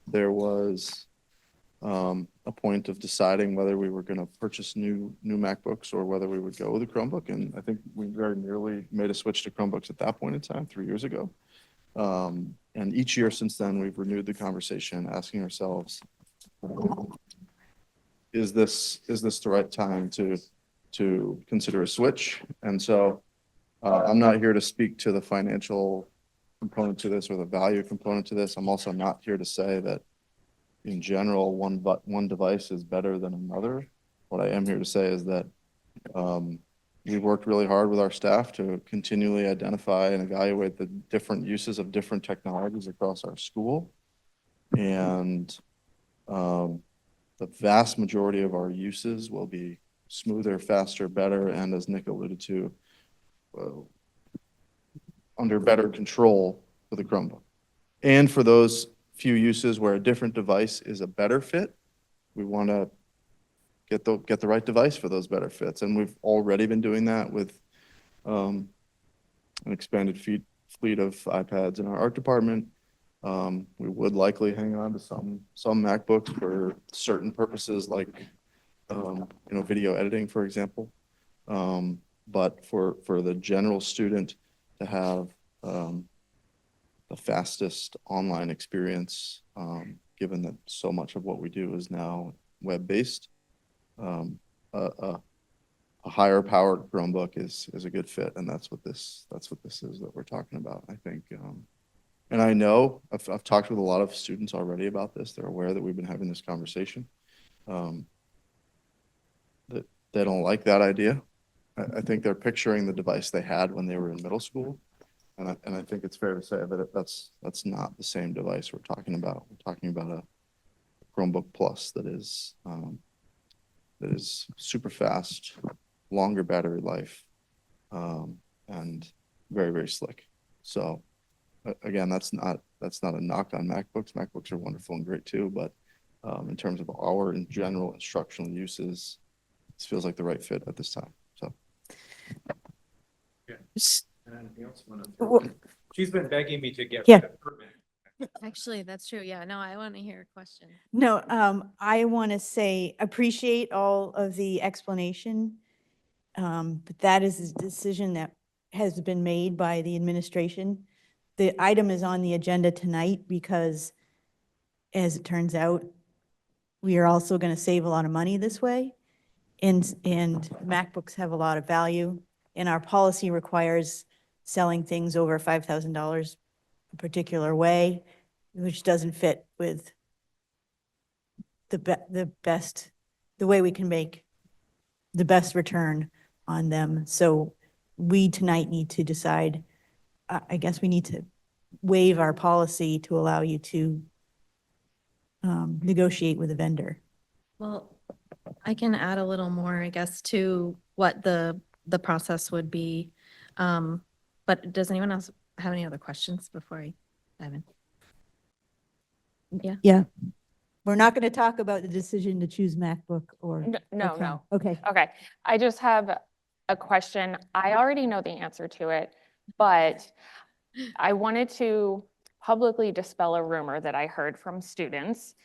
there was a point of deciding whether we were going to purchase new MacBooks or whether we would go with a Chromebook. And I think we very nearly made a switch to Chromebooks at that point in time, 3 years ago. And each year since then, we've renewed the conversation, asking ourselves, is this the right time to consider a switch? And so I'm not here to speak to the financial component to this or the value component to this. I'm also not here to say that in general, one device is better than another. What I am here to say is that we've worked really hard with our staff to continually identify and evaluate the different uses of different technologies across our school. And the vast majority of our uses will be smoother, faster, better, and as Nick alluded to, under better control for the Chromebook. And for those few uses where a different device is a better fit, we want to get the right device for those better fits. And we've already been doing that with an expanded fleet of iPads in our art department. We would likely hang on to some MacBooks for certain purposes like, video editing, for example. But for the general student to have the fastest online experience, given that so much of what we do is now web-based, a higher powered Chromebook is a good fit, and that's what this is that we're talking about, I think. And I know I've talked with a lot of students already about this. They're aware that we've been having this conversation. That they don't like that idea. I think they're picturing the device they had when they were in middle school, and I think it's fair to say that that's not the same device we're talking about. We're talking about a Chromebook Plus that is super fast, longer battery life, and very, very slick. So again, that's not a knock on MacBooks. MacBooks are wonderful and great too, but in terms of our in general instructional uses, this feels like the right fit at this time. So. She's been begging me to get Yeah. rid of her Mac. Actually, that's true. Yeah, no, I want to hear a question. No, I want to say, appreciate all of the explanation. But that is a decision that has been made by the administration. The item is on the agenda tonight because, as it turns out, we are also going to save a lot of money this way. And MacBooks have a lot of value, and our policy requires selling things over $5,000 a particular way, which doesn't fit with the way we can make the best return on them. So we tonight need to decide, I guess we need to waive our policy to allow you to negotiate with a vendor. Well, I can add a little more, I guess, to what the process would be. But does anyone else have any other questions before I dive in? Yeah. Yeah. We're not going to talk about the decision to choose MacBook or. No, okay. no. Okay. Okay, I just have a question. I already know the answer to it, but I wanted to publicly dispel a rumor that I heard from students.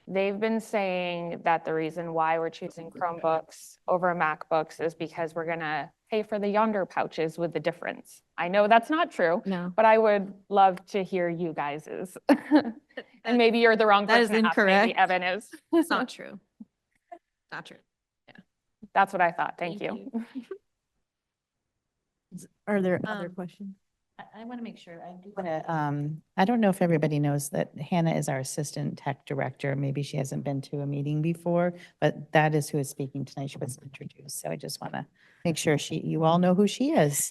They've been saying that the reason why we're choosing Chromebooks over MacBooks is because we're gonna pay for the Yonder pouches with the difference. I know that's not true, No. but I would love to hear you guys's. And maybe you're the wrong That is person to ask, maybe incorrect. Evan is. It's not true. Not true. That's what I thought. Thank you. Are there other questions? I want to make sure, I do want to, I don't know if everybody knows that Hannah is our Assistant Tech Director. Maybe she hasn't been to a meeting before, but that is who is speaking tonight. She was introduced. So I just want to make sure you all know who she is.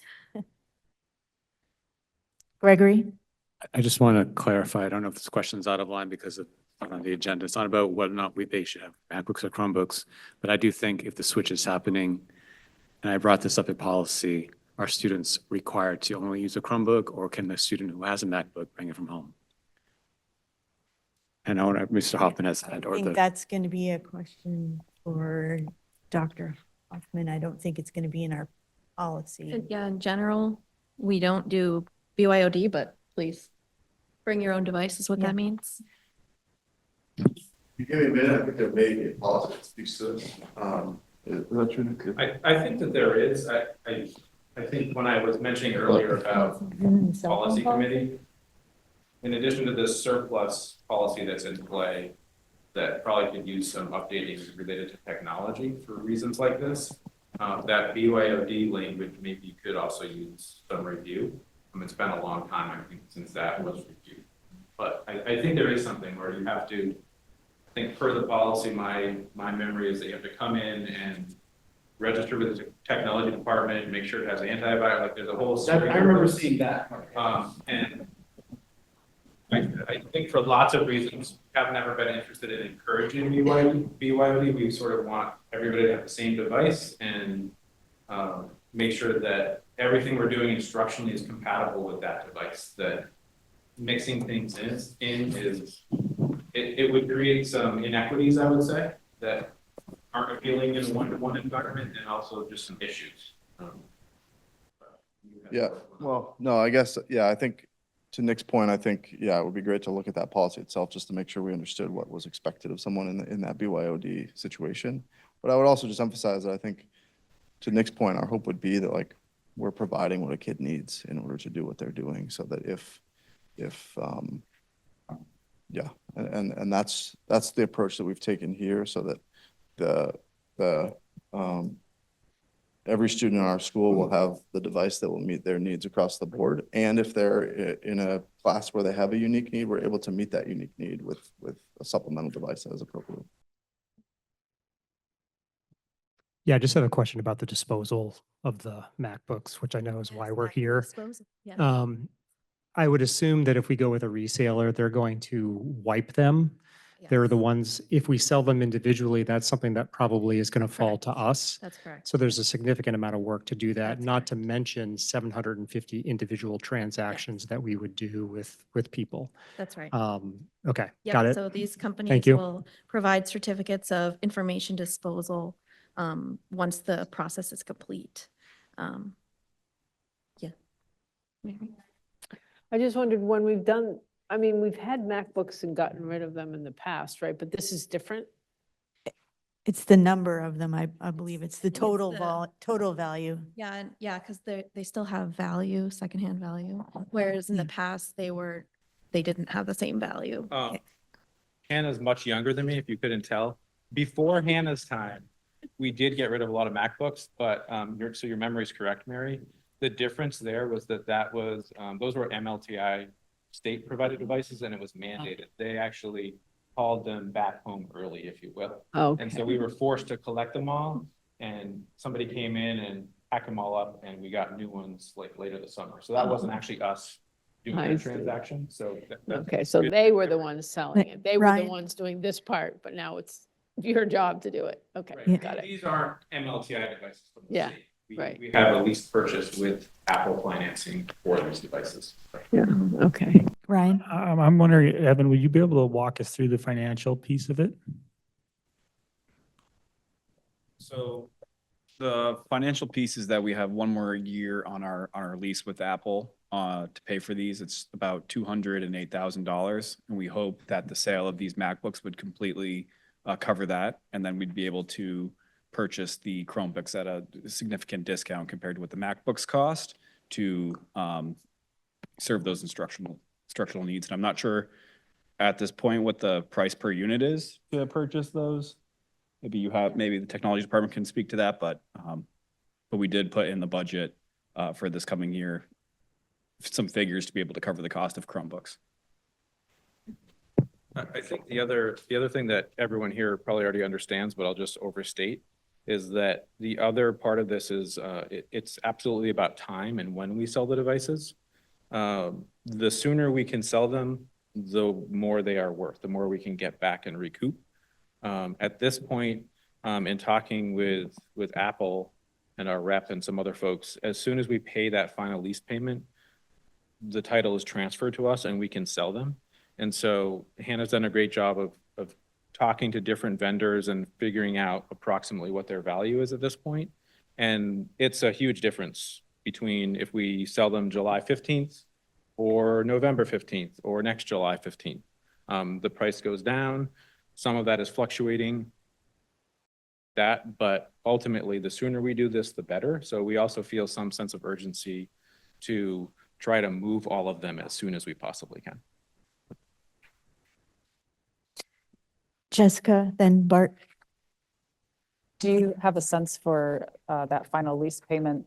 Gregory? I just want to clarify, I don't know if this question's out of line because it's not on the agenda. It's not about whether or not they should have MacBooks or Chromebooks, but I do think if the switch is happening, and I brought this up in policy, are students required to only use a Chromebook, or can the student who has a MacBook bring it from home? And I want Mr. Hoffman has had, I or think the, that's going to be a question for Dr. Hoffman. I don't think it's going to be in our policy. Yeah, in general, we don't do BYOD, but please bring your own device is what Yeah. that means. You give me a minute, I think there may be a policy that speaks to this. Is that true, Nick? I think that there is. I think when I was mentioning earlier about policy committee, in addition to this surplus policy that's in play, that probably could use some updating related to technology for reasons like this, that BYOD language maybe could also use some review. It's been a long time, I think, since that was reviewed. But I think there is something where you have to, I think per the policy, my memory is that you have to come in and register with the technology department, make sure it has antivirus, like there's a whole. I remember seeing that. And I think for lots of reasons, we have never been interested in encouraging BYOD. We sort of want everybody to have the same device and make sure that everything we're doing instructionally is compatible with that device. That mixing things it would create some inequities, I would say, that aren't appealing in a one-to-one environment, and also just some issues. Yeah, well, no, I guess, yeah, I think to Nick's point, I think, yeah, it would be great to look at that policy itself just to make sure we understood what was expected of someone in that BYOD situation. But I would also just emphasize that I think to Nick's point, our hope would be that like we're providing what a kid needs in order to do what they're doing, so that if yeah, and that's the approach that we've taken here, so that every student in our school will have the device that will meet their needs across the board. And if they're in a class where they have a unique need, we're able to meet that unique need with a supplemental device that is appropriate. Yeah, I just have a question about the disposal of the MacBooks, which I know is why we're here. I would assume that if we go with a reseller, they're going to wipe them. They're the ones, if we sell them individually, that's something that probably is going to fall to us. That's correct. So there's a significant amount of work to do that, not to mention 750 individual transactions that we would do with people. That's right. Okay, Yeah, got it. so these companies Thank you. will provide certificates of information disposal once the process is complete. Yeah. Mary? I just wondered when we've done, I mean, we've had MacBooks and gotten rid of them in the past, right? But this is different. It's the number of them, I believe. It's the total the- total value. Yeah, and yeah, because they still have value, secondhand value, whereas in the past they didn't have the same value. Hannah's much younger than me, if you couldn't tell. Before Hannah's time, we did get rid of a lot of MacBooks, but so your memory is correct, Mary. The difference there was that was those were MLTI state provided devices, and it was mandated. They actually called them back home early, if you will. Okay. And so we were forced to collect them all, and somebody came in and packed them all up, and we got new ones like later this summer. So that wasn't actually us doing I the see. transaction. So Okay, so they were the ones selling it. They were the Ryan? ones doing this part, but now it's your job to do it. Okay, Right. got it. These aren't MLTI devices from the Yeah, state. right. We have a lease purchase with Apple financing for these devices. Yeah, okay. Ryan? I'm wondering, Evan, will you be able to walk us through the financial piece of it? So the financial piece is that we have one more year on our lease with Apple to pay for these. It's about $208,000. And we hope that the sale of these MacBooks would completely cover that. And then we'd be able to purchase the Chromebooks at a significant discount compared to what the MacBooks cost to serve those instructional needs. And I'm not sure at this point what the price per unit is to purchase those. Maybe the technology department can speak to that, but we did put in the budget for this coming year some figures to be able to cover the cost of Chromebooks. I think the other thing that everyone here probably already understands, but I'll just overstate, is that the other part of this is it's absolutely about time and when we sell the devices. The sooner we can sell them, the more they are worth, the more we can get back and recoup. At this point, in talking with Apple and our rep and some other folks, as soon as we pay that final lease payment, the title is transferred to us and we can sell them. And so Hannah's done a great job of talking to different vendors and figuring out approximately what their value is at this point. And it's a huge difference between if we sell them July 15th or November 15th or next July 15th. The price goes down. Some of that is fluctuating, but ultimately the sooner we do this, the better. So we also feel some sense of urgency to try to move all of them as soon as we possibly can. Jessica, then Bart. Do you have a sense for that final lease payment?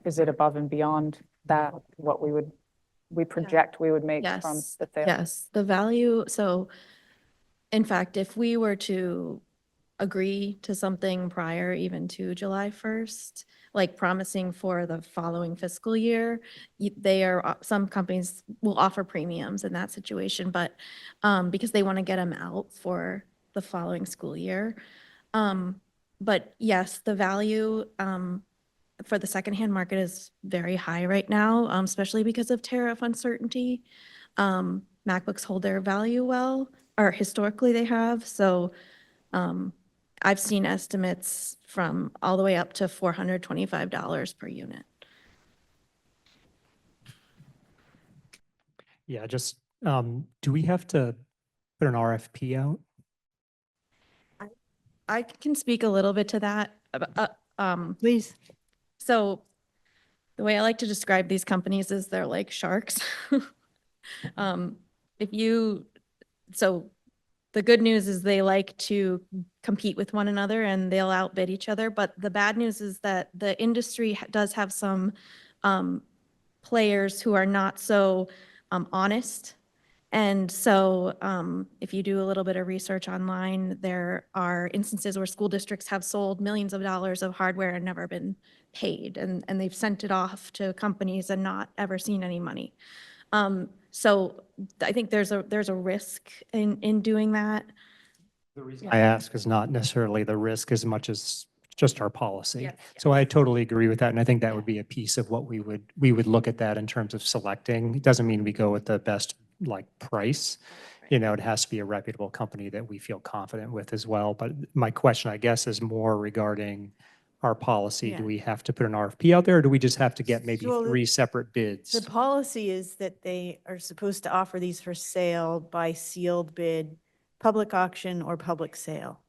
Is it above and beyond that, what we project we would make from the sale? Yes, the value, so in fact, if we were to agree to something prior even to July 1st, like promising for the following fiscal year. They are, some companies will offer premiums in that situation, but because they want to get them out for the following school year. But yes, the value for the secondhand market is very high right now, especially because of tariff uncertainty. MacBooks hold their value well, or historically they have. So I've seen estimates from all the way up to $425 per unit. Yeah, just, do we have to put an RFP out? I can speak a little bit to that. Please. So the way I like to describe these companies is they're like sharks. If you, so the good news is they like to compete with one another and they'll outbid each other. But the bad news is that the industry does have some players who are not so honest. And so if you do a little bit of research online, there are instances where school districts have sold millions of dollars of hardware and never been paid. And they've sent it off to companies and not ever seen any money. So I think there's a risk in doing that. The reason I ask is not necessarily the risk as much as just our policy. Yes, So I totally agree with that. And I think that would be a piece of what we would look at that in terms of selecting. It doesn't mean we go with the best like price. You know, it has to be a reputable company that we feel confident with as well. But my question, I guess, is more regarding our policy. Yeah. Do we have to put an RFP out there or do we just have to get maybe So 3 separate bids? The policy is that they are supposed to offer these for sale by sealed bid, public auction or public sale.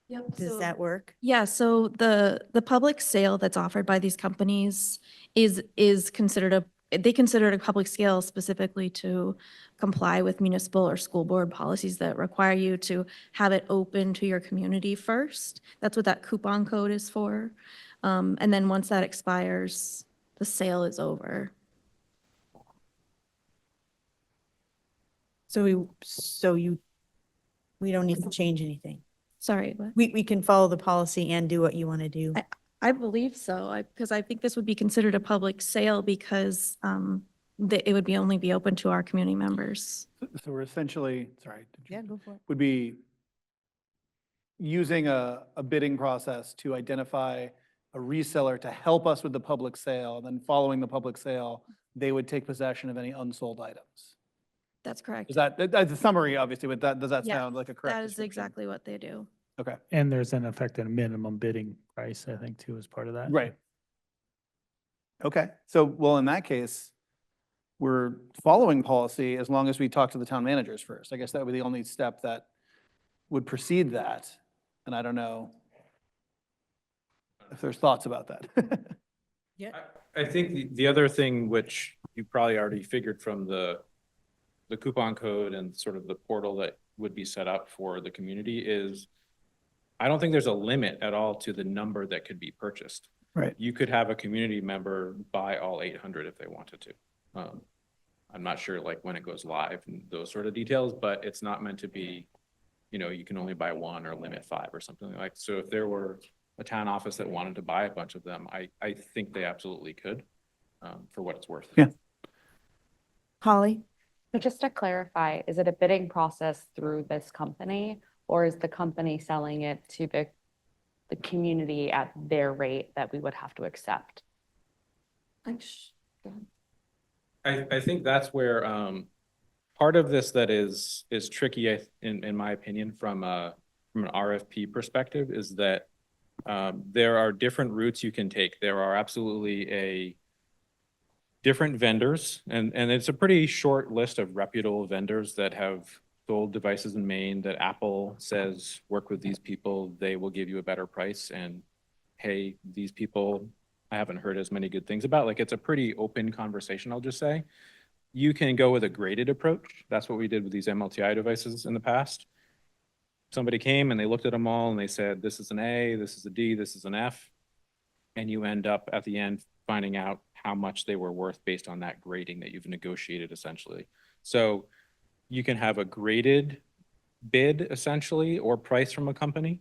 Yep. Does that work? Yeah, so the public sale that's offered by these companies is considered they consider it a public sale specifically to comply with municipal or school board policies that require you to have it open to your community first. That's what that coupon code is for. And then once that expires, the sale is over. So we don't need to change anything. Sorry, what? We can follow the policy and do what you want to do. I believe so, because I think this would be considered a public sale because it would only be open to our community members. So we're essentially, sorry. Yeah, go for it. Would be using a bidding process to identify a reseller to help us with the public sale. Then following the public sale, they would take possession of any unsold items. That's correct. Is that's a summary, obviously, but does that Yeah, sound like a correct that is description? exactly what they do. Okay, And there's in effect a minimum bidding price, I think, too, as part of that. right. Okay, so, well, in that case, we're following policy as long as we talk to the town managers first. I guess that would be the only step that would precede that. And I don't know if there's thoughts about that. Yeah. I think the other thing, which you probably already figured from the coupon code and sort of the portal that would be set up for the community is, I don't think there's a limit at all to the number that could be purchased. Right. You could have a community member buy all 800 if they wanted to. I'm not sure like when it goes live and those sort of details, but it's not meant to be, you know, you can only buy 1 or limit 5 or something like. So if there were a town office that wanted to buy a bunch of them, I think they absolutely could, for what it's worth. Yeah. Holly? So just to clarify, is it a bidding process through this company or is the company selling it to the community at their rate that we would have to accept? I think that's where part of this that is tricky, in my opinion, from an RFP perspective, is that there are different routes you can take. There are absolutely different vendors, and it's a pretty short list of reputable vendors that have sold devices in Maine that Apple says work with these people, they will give you a better price, and hey, these people I haven't heard as many good things about. Like, it's a pretty open conversation, I'll just say. You can go with a graded approach. That's what we did with these MLTI devices in the past. Somebody came and they looked at them all and they said, this is an A, this is a D, this is an F. And you end up at the end finding out how much they were worth based on that grading that you've negotiated essentially. So you can have a graded bid essentially or price from a company.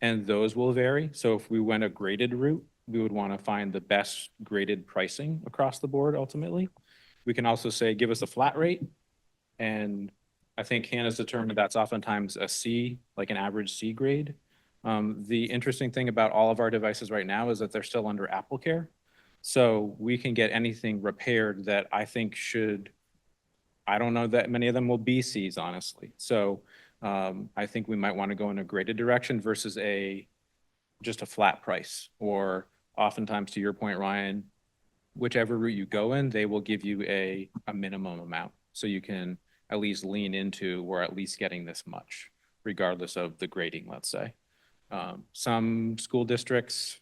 and those will vary. So if we went a graded route, we would want to find the best graded pricing across the board ultimately. We can also say, give us a flat rate. And I think Hannah's determined that's oftentimes a C, like an average C grade. The interesting thing about all of our devices right now is that they're still under Apple Care. So we can get anything repaired that I think should, I don't know that many of them will be Cs, honestly. So I think we might want to go in a graded direction versus just a flat price. Or oftentimes, to your point, Ryan, whichever route you go in, they will give you a minimum amount. So you can at least lean into, we're at least getting this much, regardless of the grading, let's say. Some school districts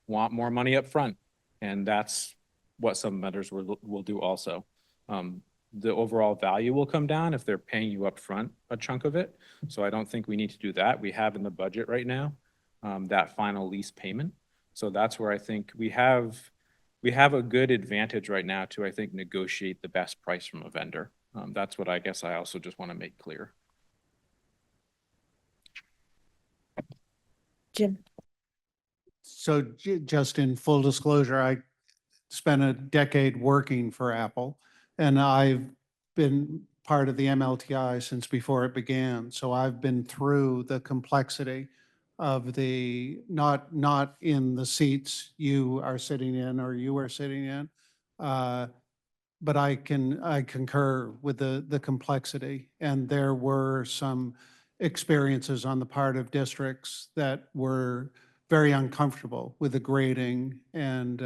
want more money up front, and that's what some vendors will do also. The overall value will come down if they're paying you up front a chunk of it. So I don't think we need to do that. We have in the budget right now that final lease payment. So that's where I think we have a good advantage right now to, I think, negotiate the best price from a vendor. That's what I guess I also just want to make clear. Jim. So just in full disclosure, I spent a decade working for Apple, and I've been part of the MLTI since before it began. So I've been through the complexity of the, not in the seats you are sitting in or you are sitting in, but I concur with the complexity. And there were some experiences on the part of districts that were very uncomfortable with the grading. And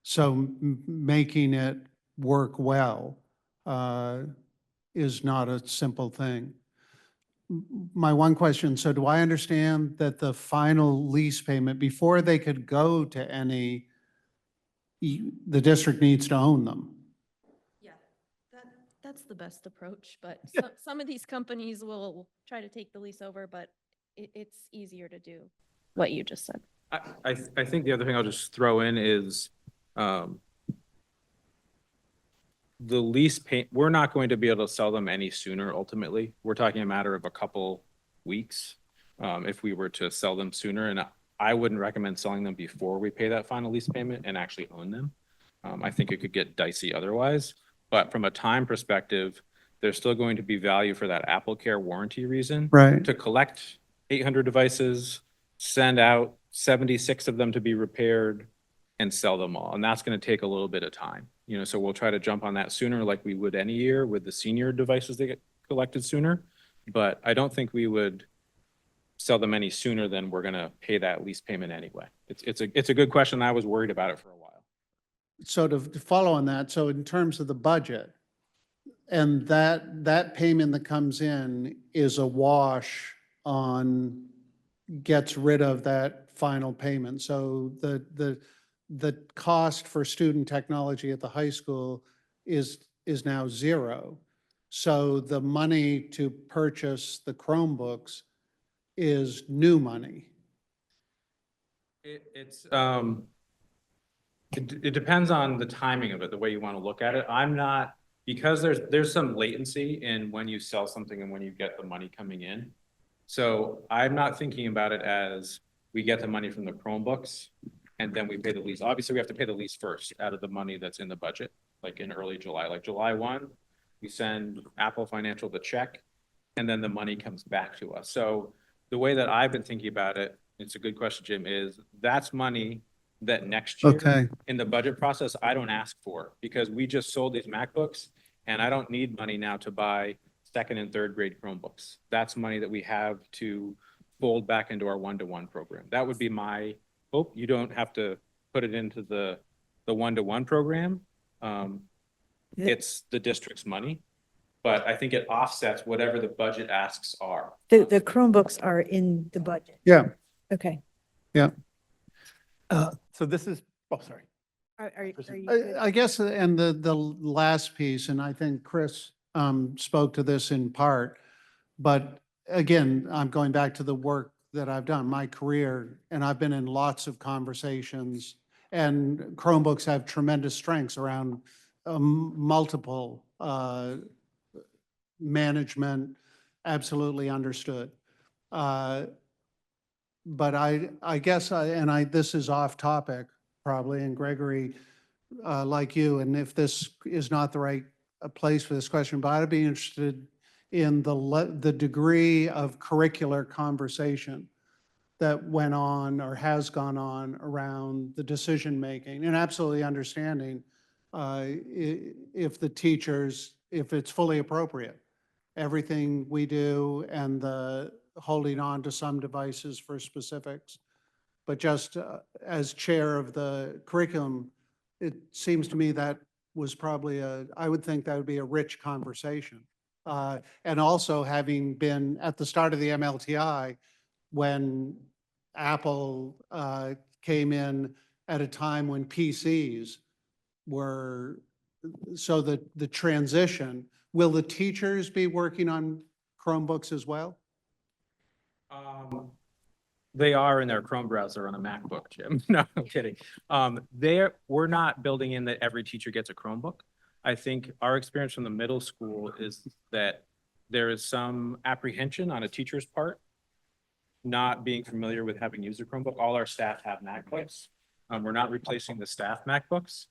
so making it work well is not a simple thing. My one question, so do I understand that the final lease payment, before they could go to any, the district needs to own them? Yeah, that's the best approach, but some of these companies will try to take the lease over, but it's easier to do what you just said. I think the other thing I'll just throw in is the lease pay, we're not going to be able to sell them any sooner ultimately. We're talking a matter of a couple weeks if we were to sell them sooner. And I wouldn't recommend selling them before we pay that final lease payment and actually own them. I think it could get dicey otherwise. But from a time perspective, there's still going to be value for that Apple Care warranty reason. Right. To collect 800 devices, send out 76 of them to be repaired, and sell them all. And that's going to take a little bit of time. You know, so we'll try to jump on that sooner like we would any year with the senior devices that get collected sooner. But I don't think we would sell them any sooner than we're going to pay that lease payment anyway. It's a good question. I was worried about it for a while. So to follow on that, so in terms of the budget, and that payment that comes in is a wash on, gets rid of that final payment. So the cost for student technology at the high school is now zero. So the money to purchase the Chromebooks is new money. It depends on the timing of it, the way you want to look at it. I'm not, because there's some latency in when you sell something and when you get the money coming in. So I'm not thinking about it as we get the money from the Chromebooks and then we pay the lease. Obviously, we have to pay the lease first out of the money that's in the budget, like in early July. Like July 1, we send Apple Financial the check and then the money comes back to us. So the way that I've been thinking about it, it's a good question, Jim, is that's money that next year in the budget process, I don't ask for, because we just sold these MacBooks and I don't need money now to buy second and third grade Chromebooks. That's money that we have to fold back into our one-to-one program. That would be my hope. You don't have to put it into the one-to-one program. It's the district's money, but I think it offsets whatever the budget asks are. The Chromebooks are in the budget. Yeah. Okay. Yeah. So this is, oh, sorry. Are you good? I guess, and the last piece, and I think Chris spoke to this in part, but again, I'm going back to the work that I've done, my career, and I've been in lots of conversations, and Chromebooks have tremendous strengths around multiple management, absolutely understood. but I guess, this is off topic probably, and Gregory, like you, and if this is not the right place for this question, but I'd be interested in the degree of curricular conversation that went on or has gone on around the decision-making, and absolutely understanding if the teachers, if it's fully appropriate, everything we do and the holding on to some devices for specifics. But just as chair of the curriculum, it seems to me that was probably I would think that would be a rich conversation. And also having been at the start of the MLTI, when Apple came in at a time when PCs were, so the transition, will the teachers be working on Chromebooks as well? They are in their Chrome browser on a MacBook, Jim. No, I'm kidding. We're not building in that every teacher gets a Chromebook. I think our experience from the middle school is that there is some apprehension on a teacher's part, not being familiar with having used a Chromebook. All our staff have MacBooks. We're not replacing the staff MacBooks.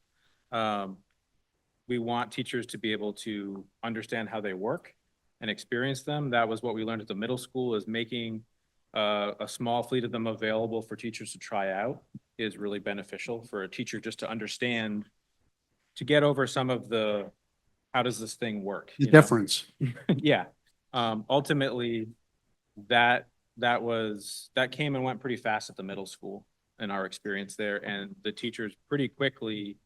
We want teachers to be able to understand how they work and experience them. That was what we learned at the middle school, is making a small fleet of them available for teachers to try out is really beneficial for a teacher just to understand, to get over some of the, how does this thing work? The difference. Yeah. Ultimately, that came and went pretty fast at the middle school in our experience there. And the teachers pretty quickly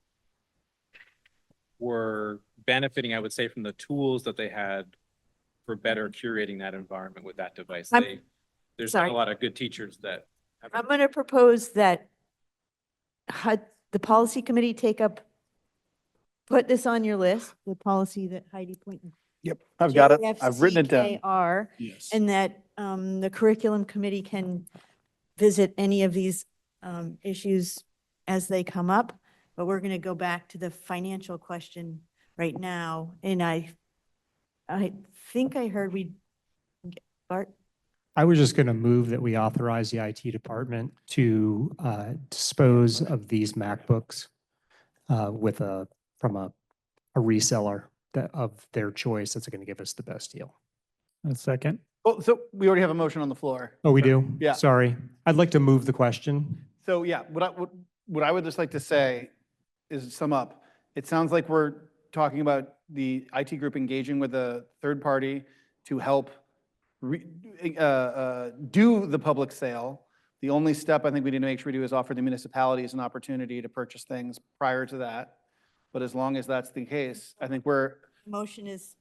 were benefiting, I would say, from the tools that they had for better curating that environment with that device. There's been a lot of good teachers that have. I'm going to propose that the policy committee put this on your list, the policy that Heidi pointed. Yep, I've got it. I've written it down. JFCKR, Yes. and that the curriculum committee can visit any of these issues as they come up. But we're going to go back to the financial question right now. And I think I heard Bart? I was just going to move that we authorize the IT department to dispose of these MacBooks from a reseller of their choice that's going to give us the best deal. A second. Well, so we already have a motion on the floor. Oh, we do? Yeah. Sorry. I'd like to move the question. So yeah, what I would just like to say is sum up. It sounds like we're talking about the IT group engaging with a third party to help do the public sale. The only step I think we need to make sure we do is offer the municipalities an opportunity to purchase things prior to that. But as long as that's the case, I think Motion is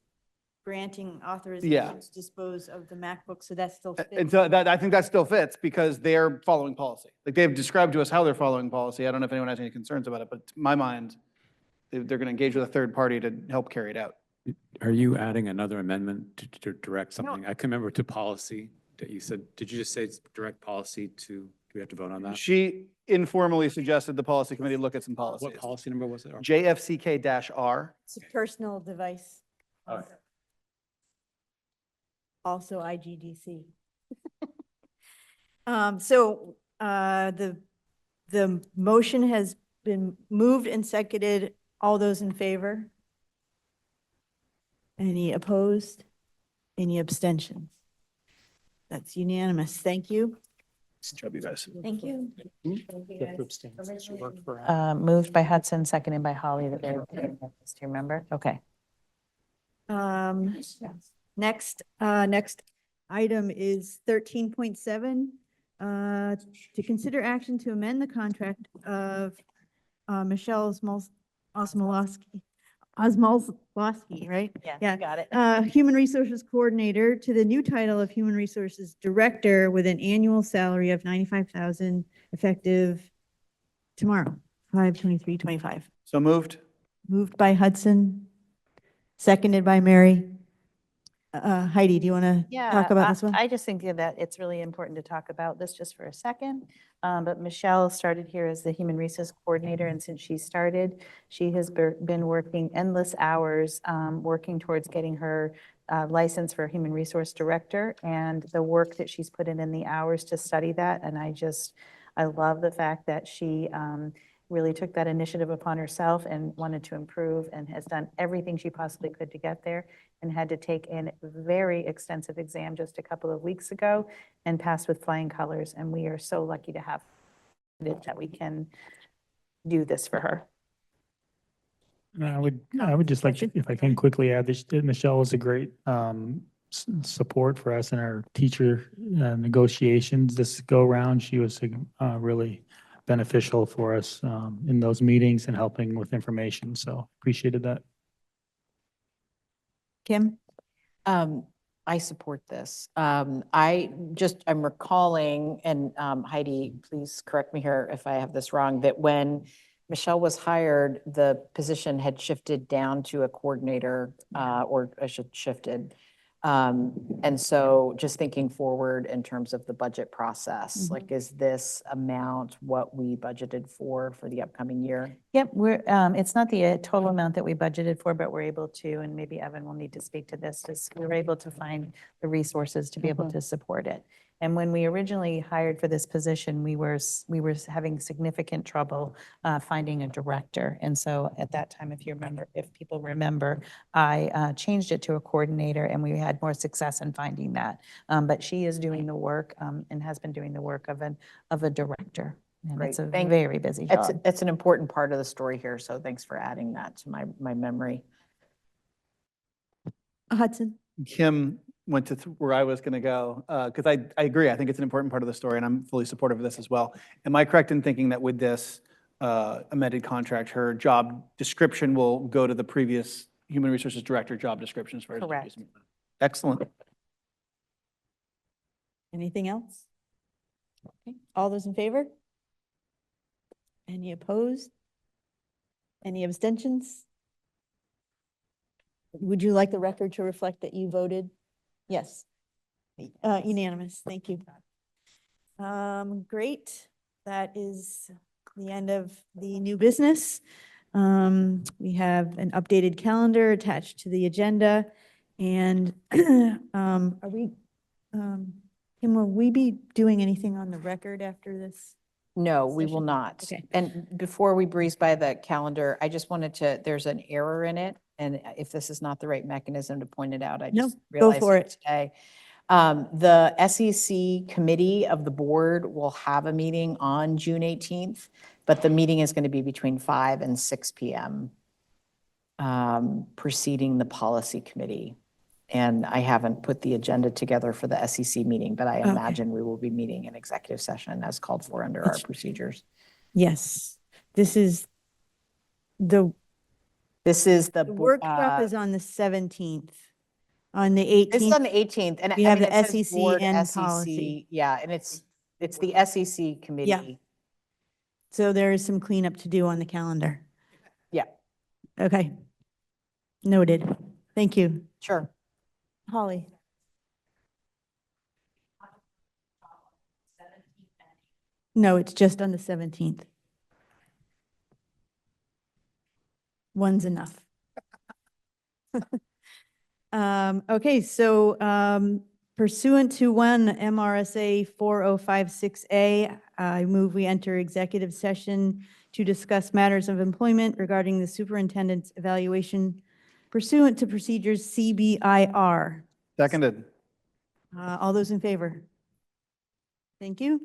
granting authorization to dispose of the MacBook, so that still fits. and so I think that still fits because they're following policy. Like they've described to us how they're following policy. I don't know if anyone has any concerns about it, but to my mind, they're going to engage with a third party to help carry it out. Are you adding another amendment to direct something? I can remember to policy that you said, did you just say it's direct policy to, do we have to vote on that? She informally suggested the policy committee look at some policies. What policy number was it? JFCK-R. It's a personal device. All right. Also IGDC. So the motion has been moved and seconded. All those in favor? Any opposed? Any abstentions? That's unanimous. Thank you. Nice job, you guys. Thank you. Moved by Hudson, seconded by Holly. Do you remember? Okay. Next item is 13.7, to consider action to amend the contract of Michelle Osmolowski, right? Yeah, got it. Human Resources Coordinator to the new title of Human Resources Director with an annual salary of $95,000 effective tomorrow, 5/23/25. So moved. Moved by Hudson, seconded by Mary. Heidi, do you want to Yeah, talk about this one? I just think that it's really important to talk about this just for a second. But Michelle started here as the Human Resource Coordinator, and since she started, she has been working endless hours, working towards getting her license for Human Resource Director, and the work that she's put in the hours to study that. And I love the fact that she really took that initiative upon herself and wanted to improve and has done everything she possibly could to get there, and had to take in a very extensive exam just a couple of weeks ago and passed with flying colors. And we are so lucky to have it that we can do this for her. And I would just like, if I can quickly add this, that Michelle was a great support for us in our teacher negotiations this go round. She was really beneficial for us in those meetings and helping with information. So appreciated that. Kim? I support this. I'm recalling, and Heidi, please correct me here if I have this wrong, that when Michelle was hired, the position had shifted down to a coordinator, or I should shifted. And so just thinking forward in terms of the budget process, like, is this amount what we budgeted for the upcoming year? Yep, it's not the total amount that we budgeted for, but we're able to, and maybe Evan will need to speak to this, just we were able to find the resources to be able to support it. And when we originally hired for this position, we were having significant trouble finding a director. And so at that time, if people remember, I changed it to a coordinator, and we had more success in finding that. But she is doing the work and has been doing the work of a director. And it's a very busy job. It's an important part of the story here, so thanks for adding that to my memory. Hudson? Kim went to where I was going to go, because I agree. I think it's an important part of the story, and I'm fully supportive of this as well. Am I correct in thinking that with this amended contract, her job description will go to the previous Human Resources Director job descriptions for her? Correct. Excellent. Anything else? Okay. All those in favor? Any opposed? Any abstentions? Would you like the record to reflect that you voted? Yes. Unanimous. Thank you. Great. That is the end of the new business. We have an updated calendar attached to the agenda. And Kim, will we be doing anything on the record after this? No, we will not. Okay. And before we breeze by the calendar, I just wanted to, there's an error in it. And if this is not the right mechanism to point it out, I No, just go realized for it it. today. The SEC committee of the board will have a meeting on June 18th, but the meeting is going to be between 5 and 6 p.m. Preceding the policy committee. And I haven't put the agenda together for the SEC meeting, but I imagine we will be meeting in executive session as called for under our procedures. Yes. This is the workshop is on the 17th. On the 18th. This is on the 18th, and we I have mean, the it says SEC board, and SEC, policy. yeah, and it's the SEC committee. Yeah. So there is some cleanup to do on the calendar. Yeah. Okay. Noted. Thank you. Sure. Holly. No, it's just on the 17th. One's enough. Okay, so pursuant to 1 MRSA 4056A, I move we enter executive session to discuss matters of employment regarding the superintendent's evaluation pursuant to procedures CBIR. Seconded. All those in favor? Thank you.